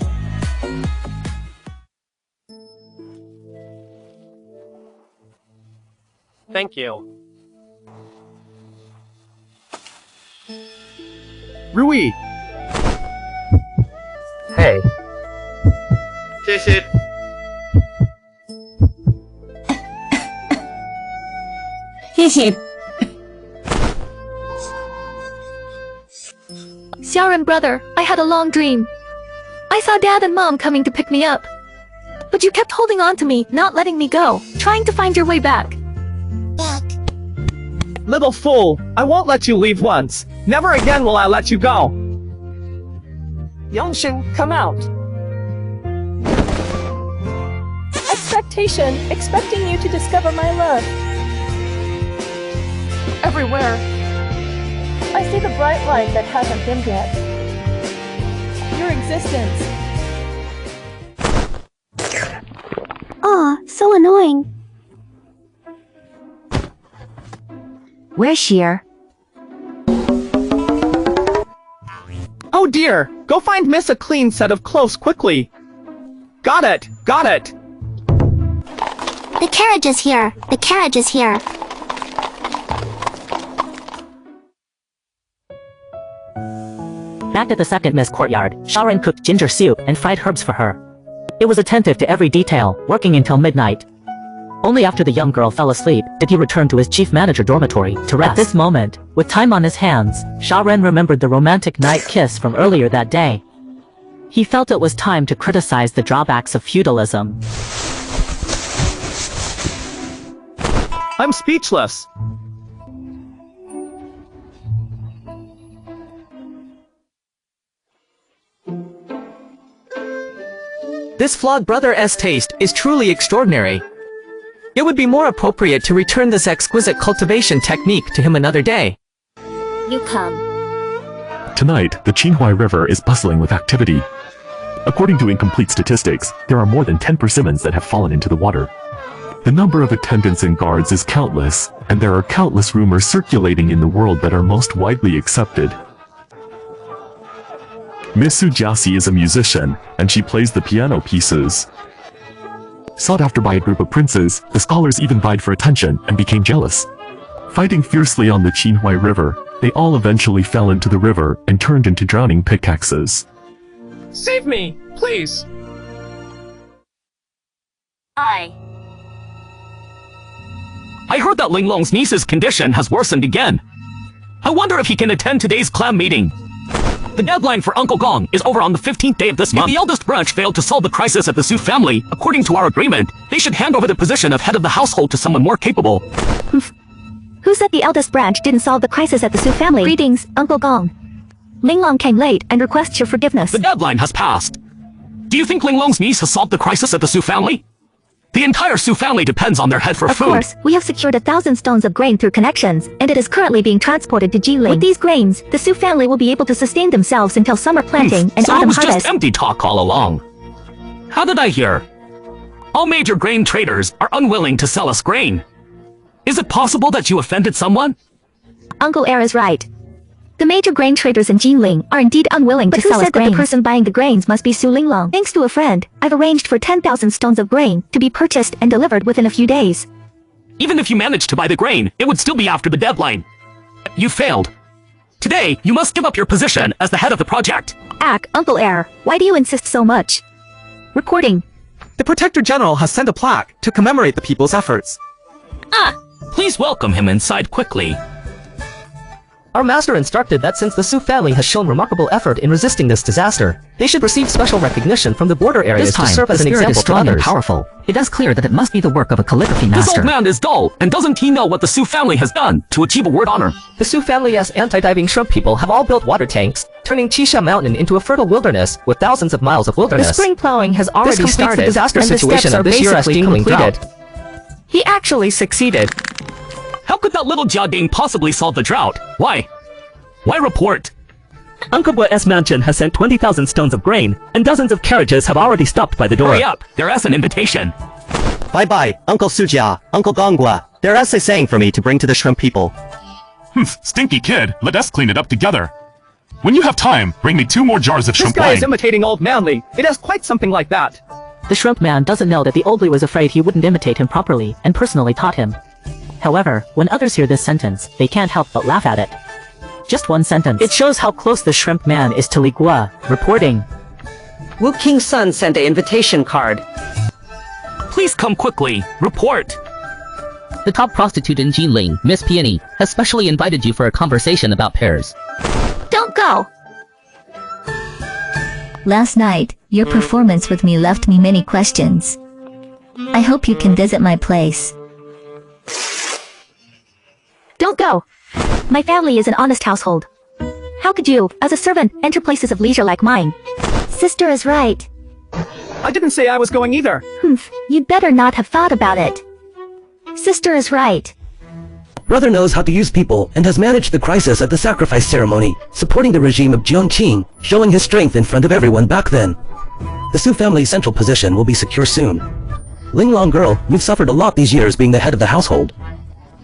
Thank you. Rui! Hey. 谢谢。谢谢。Xiaoran brother, I had a long dream. I saw dad and mom coming to pick me up. But you kept holding on to me, not letting me go, trying to find your way back. Little fool, I won't let you leave once. Never again will I let you go. Yongshin, come out. Expectation, expecting you to discover my love. Everywhere. I see the bright light that hasn't dimmed yet. Your existence. Aw, so annoying. Where's Sheer? Oh dear, go find Miss a clean set of clothes quickly. Got it, got it. The carriage is here. The carriage is here. Back at the second Miss Courtyard, Xiaoran cooked ginger soup and fried herbs for her. It was attentive to every detail, working until midnight. Only after the young girl fell asleep did he return to his chief manager dormitory to rest. At this moment, with time on his hands, Xiaoran remembered the romantic night kiss from earlier that day. He felt it was time to criticize the drawbacks of feudalism. I'm speechless. This flawed brother's taste is truly extraordinary. It would be more appropriate to return this exquisite cultivation technique to him another day. You come. Tonight, the Qinhuai River is bustling with activity. According to incomplete statistics, there are more than 10 persimmons that have fallen into the water. The number of attendants and guards is countless, and there are countless rumors circulating in the world that are most widely accepted. Miss Su Jiaxi is a musician, and she plays the piano pieces. Sought after by a group of princes, the scholars even vied for attention and became jealous. Fighting fiercely on the Qinhuai River, they all eventually fell into the river and turned into drowning pickaxes. Save me, please. I heard that Linglong's niece's condition has worsened again. I wonder if he can attend today's clan meeting. The deadline for Uncle Gong is over on the 15th day of this month. If the eldest branch failed to solve the crisis at the Su family, according to our agreement, they should hand over the position of head of the household to someone more capable. Who said the eldest branch didn't solve the crisis at the Su family? Greetings, Uncle Gong. Linglong came late and requests your forgiveness. The deadline has passed. Do you think Linglong's niece has solved the crisis at the Su family? The entire Su family depends on their head for food. Of course, we have secured 1,000 stones of grain through connections, and it is currently being transported to Jilin. With these grains, the Su family will be able to sustain themselves until summer planting and so autumn it was harvest. just empty talk all along. How did I hear? All major grain traders are unwilling to sell us grain. Is it possible that you offended someone? Uncle Air is right. The major grain traders in Jinling are indeed unwilling to sell us grains. But who said that the person buying the grains must be Su Linglong? Thanks to a friend, I've arranged for 10,000 stones of grain to be purchased and delivered within a few days. Even if you managed to buy the grain, it would still be after the deadline. You failed. Today, you must give up your position as the head of the project. Uncle Air, why do you insist so much? Recording. The Protector General has sent a plaque to commemorate the people's efforts. Please welcome him inside quickly. Our master instructed that since the Su family has shown remarkable effort in resisting this disaster, they should receive special recognition from the border areas to serve as an example to others. And powerful. It is clear that it must be the work of a calligraphy master. This old man is dull, and doesn't he know what the Su family has done to achieve a word honor? The Su family's anti-diving shrimp people have all built water tanks, turning Qisha Mountain into a fertile wilderness with thousands of miles of wilderness. The spring plowing has already started, the disaster and situation the of this year as being completed. He actually succeeded. How could that little Jiading possibly solve the drought? Why? Why report? Uncle Boy's mansion has sent 20,000 stones of grain, and dozens of carriages have already stopped by the door. Hurry up! There is an invitation. Bye-bye, Uncle Sujia, Uncle Gongua. There is a saying for me to bring to the shrimp people. Stinky kid, let us clean it up together. When you have time, bring me 2 more jars of shrimp This guy wine. is imitating Old Manly. It is quite something like that. The shrimp man doesn't know that the oldly was afraid he wouldn't imitate him properly, and personally taught him. However, when others hear this sentence, they can't help but laugh at it. Just one sentence. It shows how close the shrimp man is to Li Gua, reporting. Wu King's son sent an invitation card. Please come quickly. Report. The top prostitute in Jinling, Miss Peony, has specially invited you for a conversation about pears. Don't go! Last night, your performance with me left me many questions. I hope you can visit my place. Don't go! My family is an honest household. How could you, as a servant, enter places of leisure like mine? Sister is right. I didn't say I was going either. You'd better not have thought about it. Sister is right. Brother knows how to use people and has managed the crisis at the sacrifice ceremony, supporting the regime of Jiang Qing, showing his strength in front of everyone back then. The Su family's central position will be secure soon. Linglong girl, you've suffered a lot these years being the head of the household.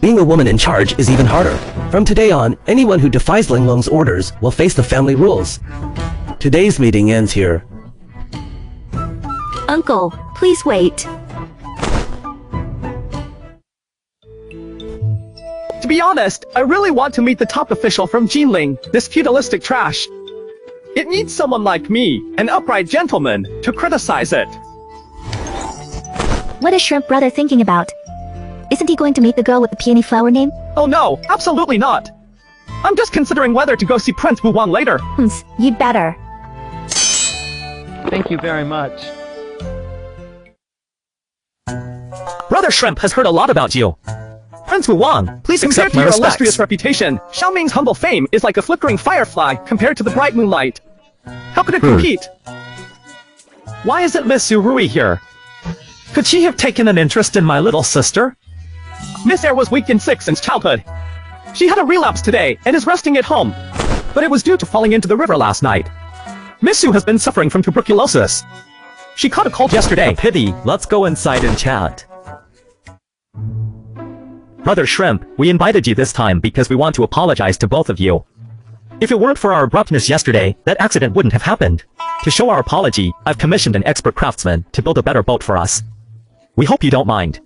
Being a woman in charge is even harder. From today on, anyone who defies Linglong's orders will face the family rules. Today's meeting ends here. Uncle, please wait. To be honest, I really want to meet the top official from Jinling, this feudalistic trash. It needs someone like me, an upright gentleman, to criticize it. What is Shrimp Brother thinking about? Isn't he going to meet the girl with the peony flower name? Oh no, absolutely not. I'm just considering whether to go see Prince Wu Wang later. You'd better. Thank you very much. Brother Shrimp has heard a lot about you. Prince Wu Wang, please accept my respects. Compared to your illustrious reputation, Xiaoming's humble fame is like a flickering firefly compared to the bright moonlight. How could it compete? Why isn't Miss Su Rui here? Could she have taken an interest in my little sister? Miss Air was weak and sick since childhood. She had a relapse today and is resting at home. But it was due to falling into the river last night. Miss Su has been suffering from tuberculosis. She caught a cold yesterday. A pity. Let's go inside and chat. Brother Shrimp, we invited you this time because we want to apologize to both of you. If it weren't for our abruptness yesterday, that accident wouldn't have happened. To show our apology, I've commissioned an expert craftsman to build a better boat for us. We hope you don't mind.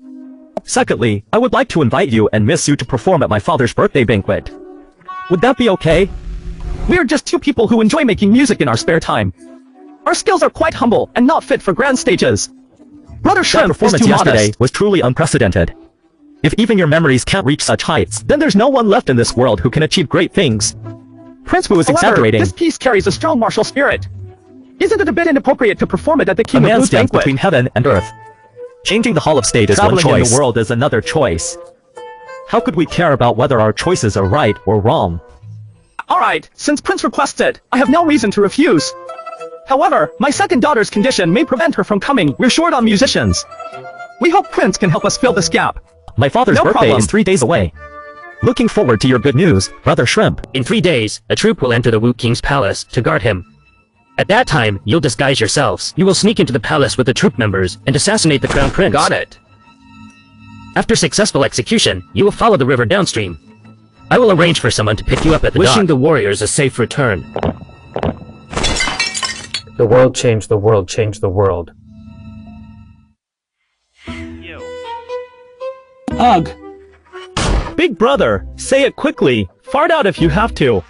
Secondly, I would like to invite you and Miss Su to perform at my father's birthday banquet. Would that be okay? We're just two people who enjoy making music in our spare time. Our skills are quite humble and not fit for grand stages. Brother Shrimp That performance is too yesterday modest. was truly unprecedented. If even your memories can't reach such heights, then there's no one left in this world who can achieve great things. Prince Wu is exaggerating. This piece carries a strong martial spirit. Isn't it a bit inappropriate to perform it at the A King of man Blue's stands banquet? between heaven and earth. Changing the Hall of State is one choice. Traveling in the world is another choice. How could we care about whether our choices are right or wrong? Alright, since Prince requests it, I have no reason to refuse. However, my second daughter's condition may prevent her from coming. We're short on musicians. We hope Prince can help us fill this gap. My father's birthday is 3 days away. Looking forward to your good news, Brother Shrimp. In 3 days, a troop will enter the Wu King's palace to guard him. At that time, you'll disguise yourselves. You will sneak into the palace with the troop members and assassinate the crown prince. Got it. After successful execution, you will follow the river downstream. I will arrange for someone to pick you up at the dock. Wishing the warriors a safe return. The world changed the world changed the world. Ugh. Big brother, say it quickly. Fart out if you have to.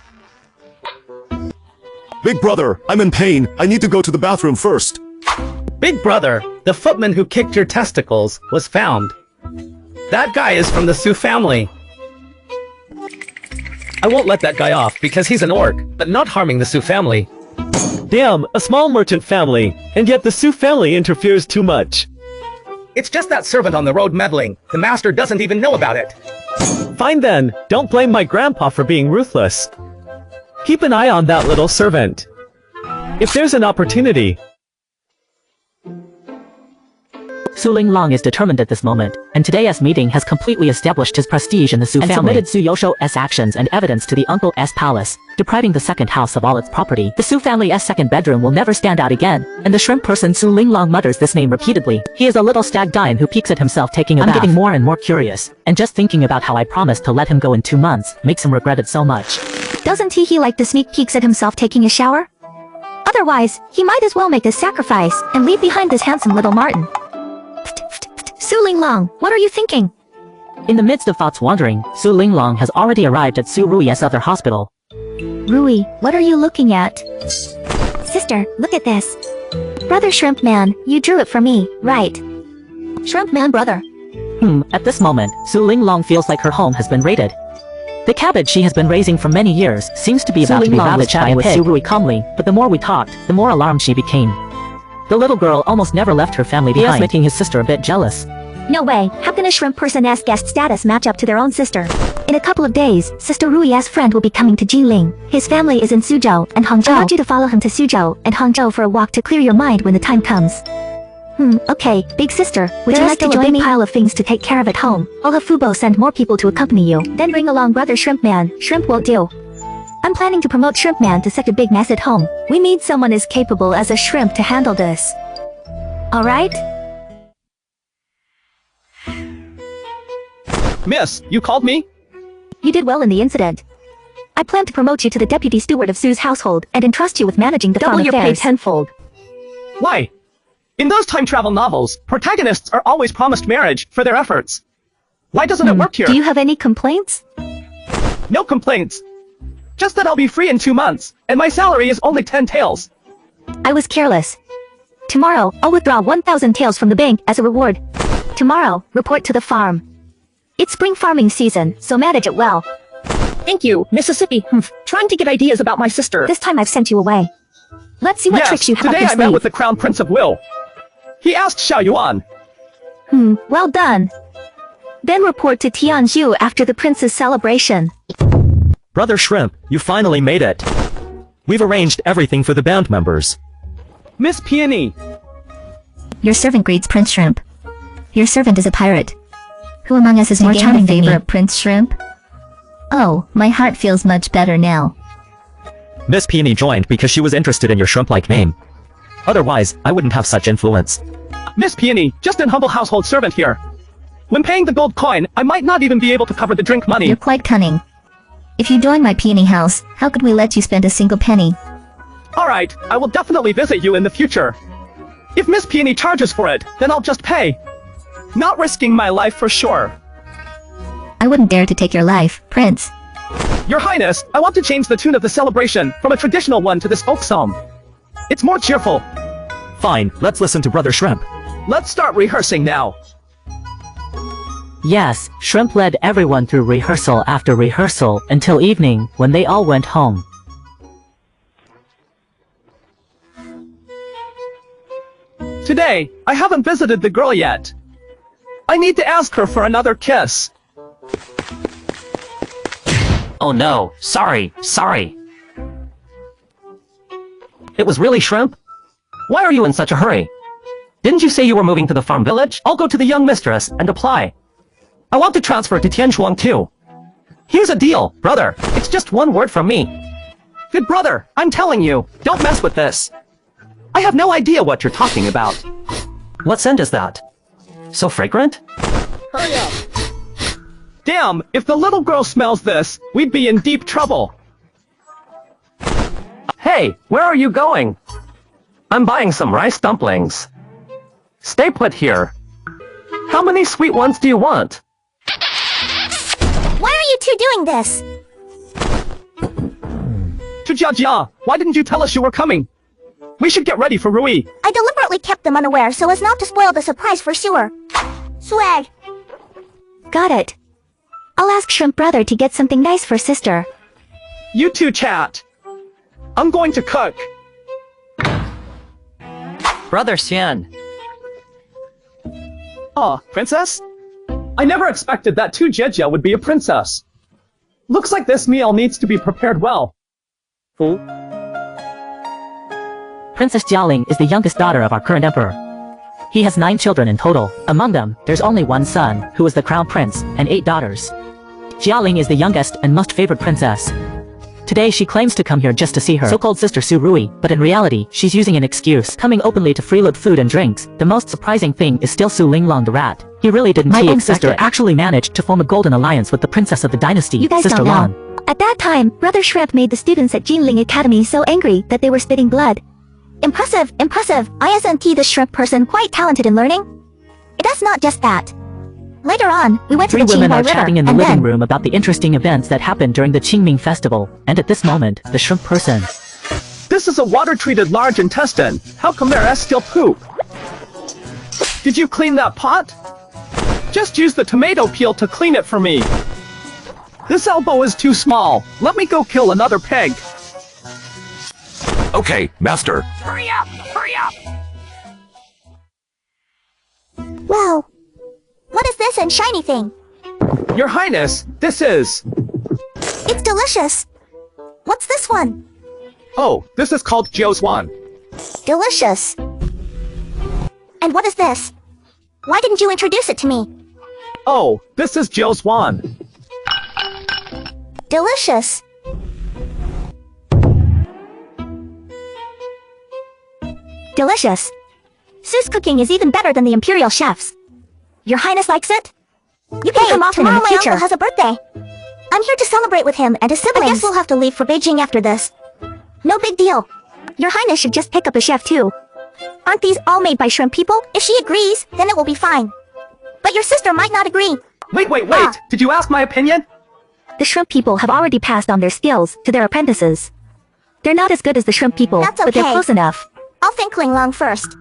Big brother, I'm in pain. I need to go to the bathroom first. Big brother, the footman who kicked your testicles was found. That guy is from the Su family. I won't let that guy off because he's an orc, but not harming the Su family. Damn, a small merchant family, and yet the Su family interferes too much. It's just that servant on the road meddling. The master doesn't even know about it. Fine then, don't blame my grandpa for being ruthless. Keep an eye on that little servant. If there's an opportunity. Su Linglong is determined at this moment, and today's meeting has completely established his prestige in the Su family, and submitted Su Yoshou's actions and evidence to the Uncle S palace, depriving the second house of all its property. The Su family's second bedroom will never stand out again, and the shrimp person Su Linglong mutters this name repeatedly. He is a little stag dime who peeks at himself taking a bath. I'm getting more and more curious, and just thinking about how I promised to let him go in 2 months makes him regret it so much. Doesn't he like to sneak peeks at himself taking a shower? Otherwise, he might as well make a sacrifice and leave behind this handsome little Martin. Su Linglong, what are you thinking? In the midst of thoughts wandering, Su Linglong has already arrived at Su Rui's other hospital. Rui, what are you looking at? Sister, look at this. Brother Shrimp Man, you drew it for me, right? Shrimp Man brother. At this moment, Su Linglong feels like her home has been raided. The cabbage she has been raising for many years seems to be about to be ravaged by a pig. Su Rui calmly, but the more we talked, the more alarmed she became. The little girl almost never left her family behind, making his sister a bit jealous. No way, how can a shrimp person's guest status match up to their own sister? In a couple of days, Sister Rui's friend will be coming to Jiling. His family is in Suzhou and Hangzhou. I want you to follow him to Suzhou and Hangzhou for a walk to clear your mind when the time comes. Okay, big sister, would you like to join me? There's a big pile of things to take care of at home. I'll have Fubo send more people to accompany you. Then bring along Brother Shrimp Man. Shrimp won't do. I'm planning to promote Shrimp Man to such a big mess at home. We need someone as capable as a shrimp to handle this. Alright? Miss, you called me? You did well in the incident. I plan to promote you to the deputy steward of Sue's household and entrust you with managing the farm affairs. Double your pay tenfold. Why? In those time travel novels, protagonists are always promised marriage for their efforts. Why doesn't it work here? Do you have any complaints? No complaints. Just that I'll be free in 2 months, and my salary is only 10 taels. I was careless. Tomorrow, I'll withdraw 1,000 taels from the bank as a reward. Tomorrow, report to the farm. It's spring farming season, so manage it well. Thank you, Mississippi. Trying to get ideas about my sister. This time I've sent you away. Let's see what tricks you have up your sleeve. Today I met with the Crown Prince of Will. He asked Xiao Yuan. Well done. Then report to Tianzhu after the prince's celebration. Brother Shrimp, you finally made it. We've arranged everything for the band members. Miss Peony. Your servant greets Prince Shrimp. Your servant is a pirate. Who among us is more charming than me? Prince Shrimp? Oh, my heart feels much better now. Miss Peony joined because she was interested in your shrimp-like name. Otherwise, I wouldn't have such influence. Miss Peony, just an humble household servant here. When paying the gold coin, I might not even be able to cover the drink money. You're quite cunning. If you join my peony house, how could we let you spend a single penny? Alright, I will definitely visit you in the future. If Miss Peony charges for it, then I'll just pay. Not risking my life for sure. I wouldn't dare to take your life, Prince. Your Highness, I want to change the tune of the celebration from a traditional one to this folk song. It's more cheerful. Fine, let's listen to Brother Shrimp. Let's start rehearsing now. Yes, Shrimp led everyone through rehearsal after rehearsal until evening when they all went home. Today, I haven't visited the girl yet. I need to ask her for another kiss. Oh no, sorry. It was really Shrimp? Why are you in such a hurry? Didn't you say you were moving to the farm village? I'll go to the young mistress and apply. I want to transfer to Tianchuang too. Here's a deal, brother. It's just one word from me. Good brother, I'm telling you, don't mess with this. I have no idea what you're talking about. What scent is that? So fragrant? Hurry up. Damn, if the little girl smells this, we'd be in deep trouble. Hey, where are you going? I'm buying some rice dumplings. Stay put here. How many sweet ones do you want? Why are you two doing this? To Jia, why didn't you tell us you were coming? We should get ready for Rui. I deliberately kept them unaware so as not to spoil the surprise for Sewer. Swag. Got it. I'll ask Shrimp Brother to get something nice for sister. You two chat. I'm going to cook. Brother Xian. Oh, princess? I never expected that Tu Jia would be a princess. Looks like this meal needs to be prepared well. Princess Jialing is the youngest daughter of our current emperor. He has 9 children in total. Among them, there's only one son, who is the crown prince, and 8 daughters. Jialing is the youngest and most favored princess. Today she claims to come here just to see her so-called sister Su Rui, but in reality, she's using an excuse, coming openly to freeload food and drinks. The most surprising thing is still Su Linglong the rat. He really didn't see his sister actually managed to form a golden alliance with the princess of the dynasty, you guys Sister don't know. Lan. At that time, Brother Shrimp made the students at Jinling Academy so angry that they were spitting blood. Impressive, impressive. ISNT the shrimp person quite talented in learning. It does not just that. Later on, we went to Three the women Qinghua are River, chatting in the and living then... room about the interesting events that happened during the Qingming festival, and at this moment, the shrimp person. This is a water-treated large intestine. How come there is still poop? Did you clean that pot? Just use the tomato peel to clean it for me. This elbow is too small. Let me go kill another pig. Okay, master. Hurry up! Hurry up! Well, what is this and shiny thing? Your Highness, this is... It's delicious. What's this one? Oh, this is called Jiuzwan. Delicious. And what is this? Why didn't you introduce it to me? Oh, this is Jiuzwan. Delicious. Delicious. Sue's cooking is even better than the Imperial Chef's. Your Highness likes it? You can come often in the future. My uncle has a birthday. I'm here to celebrate with him and his siblings. I guess we'll have to leave for Beijing after this. No big deal. Your Highness should just pick up a chef too. Aren't these all made by shrimp people? If she agrees, then it will be fine. But your sister might not agree. Wait! Did you ask my opinion? The shrimp people have already passed on their skills to their apprentices. They're not as good as the shrimp people, That's okay. but they're close enough. I'll thank Ling Long first.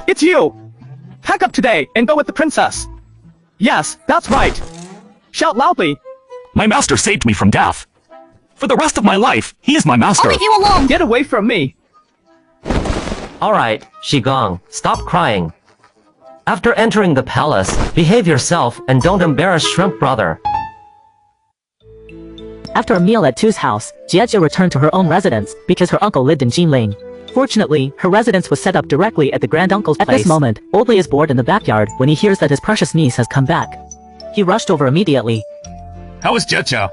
It's you! Pack up today and go with the princess. Yes, that's right. Shout loudly. My master saved me from death. For the rest of my life, he is my master. I'll leave you alone! Get away from me! Alright, Shigong, stop crying. After entering the palace, behave yourself and don't embarrass Shrimp Brother. After a meal at Tu's house, Jiejia returned to her own residence because her uncle lived in Jinling. Fortunately, her residence was set up directly at the grand-uncle's place. At this moment, Old Li is bored in the backyard when he hears that his precious niece has come back. He rushed over immediately. How is Jiejia?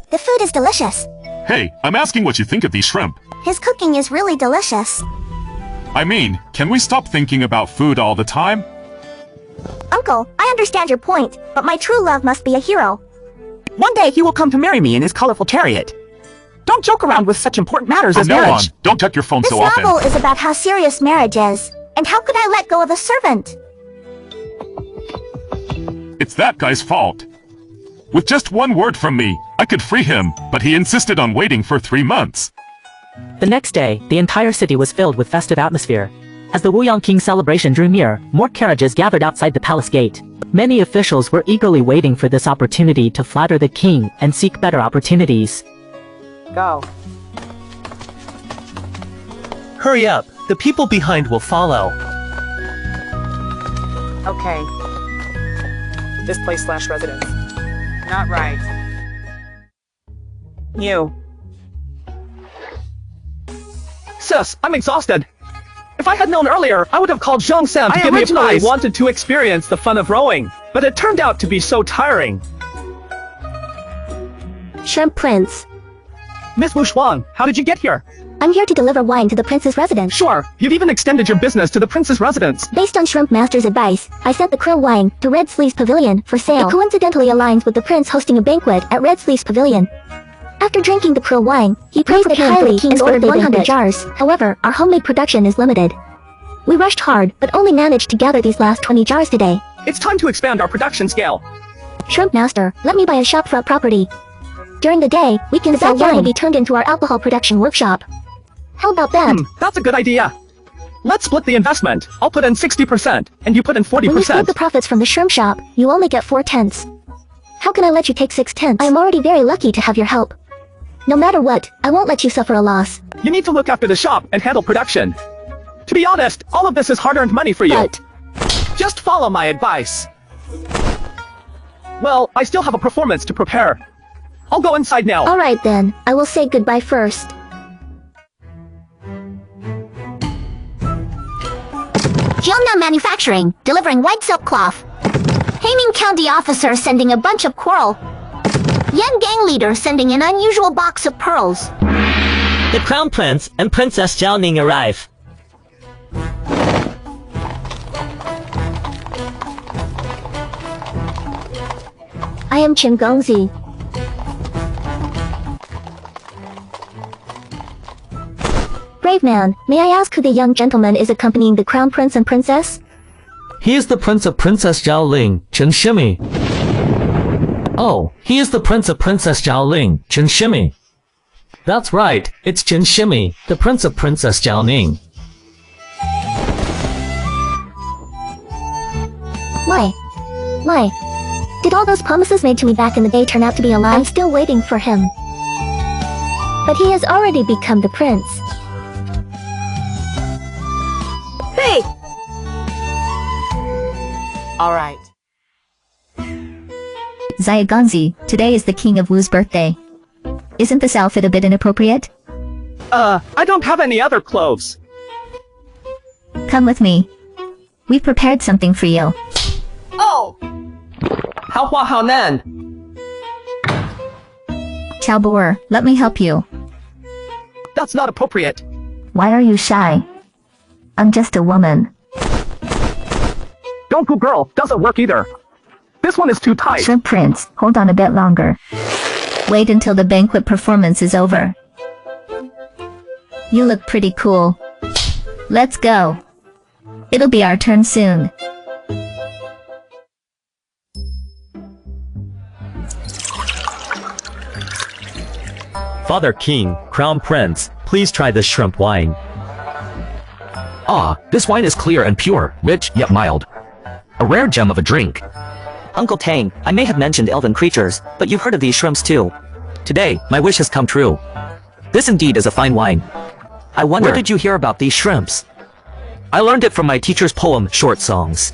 The food is delicious. Hey, I'm asking what you think of these shrimp. His cooking is really delicious. I mean, can we stop thinking about food all the time? Uncle, I understand your point, but my true love must be a hero. One day he will come to marry me in his colorful chariot. Don't joke around with such important matters as From now on, marriage. don't check your phone This so often. novel is about how serious marriage is. And how could I let go of a servant? It's that guy's fault. With just one word from me, I could free him, but he insisted on waiting for 3 months. The next day, the entire city was filled with festive atmosphere. As the Wuyang King celebration drew near, more carriages gathered outside the palace gate. Many officials were eagerly waiting for this opportunity to flatter the king and seek better opportunities. Go. Hurry up, the people behind will follow. Okay. This place/residence. Not right. You. Sis, I'm exhausted. If I had known earlier, I would have called Zhang Sam to give me advice. I originally wanted to experience the fun of rowing, but it turned out to be so tiring. Shrimp Prince. Miss Wu Shuang, how did you get here? I'm here to deliver wine to the prince's residence. Sure, you've even extended your business to the prince's residence. Based on Shrimp Master's advice, I sent the krill wine to Red Sleeves Pavilion for sale. It coincidentally aligns with the prince hosting a banquet at Red Sleeves Pavilion. After drinking the krill wine, he praised it highly and ordered 100 jars. However, our homemade production is limited. We rushed hard, but only managed to gather these last 20 jars today. It's time to expand our production scale. Shrimp Master, let me buy a shopfront property. During the day, we can sell wine will be turned into our alcohol production workshop. How about that? That's a good idea. Let's split the investment. I'll put in 60%, and you put in 40%. When you split the profits from the shrimp shop, you only get 4/10. How can I let you take 6/10? I am already very lucky to have your help. No matter what, I won't let you suffer a loss. You need to look after the shop and handle production. To be honest, all of this is hard-earned money for you. But just follow my advice. Well, I still have a performance to prepare. I'll go inside now. Alright then, I will say goodbye first. Jiangnan Manufacturing, delivering white silk cloth. Haiming County officer sending a bunch of coral. Yan gang leader sending an unusual box of pearls. The Crown Prince and Princess Zhao Ning arrive. I am Chen Gongzi. Brave man, may I ask who the young gentleman is accompanying the Crown Prince and Princess? He is the prince of Princess Jiaoling, Chen Shimi. Oh, he is the prince of Princess Jiaoling, Chen Shimi. That's right, it's Chen Shimi, the prince of Princess Jiaoning. Why? Did all those promises made to me back in the day turn out to be a lie? I'm still waiting for him. But he has already become the prince. Hey! Alright. Xiaoganzi, today is the King of Wu's birthday. Isn't this outfit a bit inappropriate? I don't have any other clothes. Come with me. We've prepared something for you. Oh! Hao Hua Hao Nan! Chao Boer, let me help you. That's not appropriate. Why are you shy? I'm just a woman. Don't go girl, doesn't work either. This one is too tight. Shrimp Prince, hold on a bit longer. Wait until the banquet performance is over. You look pretty cool. Let's go. It'll be our turn soon. Father King, Crown Prince, please try this shrimp wine. Ah, this wine is clear and pure, rich yet mild. A rare gem of a drink. Uncle Tang, I may have mentioned elven creatures, but you've heard of these shrimps too. Today, my wish has come true. This indeed is a fine wine. I wonder, where did you hear about these shrimps? I learned it from my teacher's poem, Short Songs.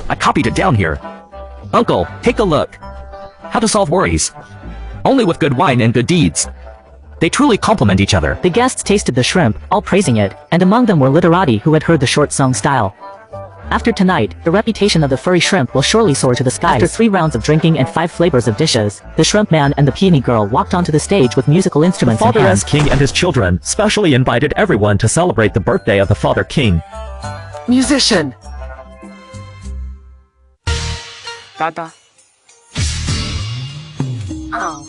I copied it down here. Uncle, take a look. How to solve worries. Only with good wine and good deeds. They truly complement each other. The guests tasted the shrimp, all praising it, and among them were literati who had heard the short song style. After tonight, the reputation of the furry shrimp will surely soar to the skies. After 3 rounds of drinking and 5 flavors of dishes, the shrimp man and the peony girl walked onto the stage with musical instruments in Father hand. S. King and his children specially invited everyone to celebrate the birthday of the Father King. Musician! Dada. Oh.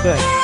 Good.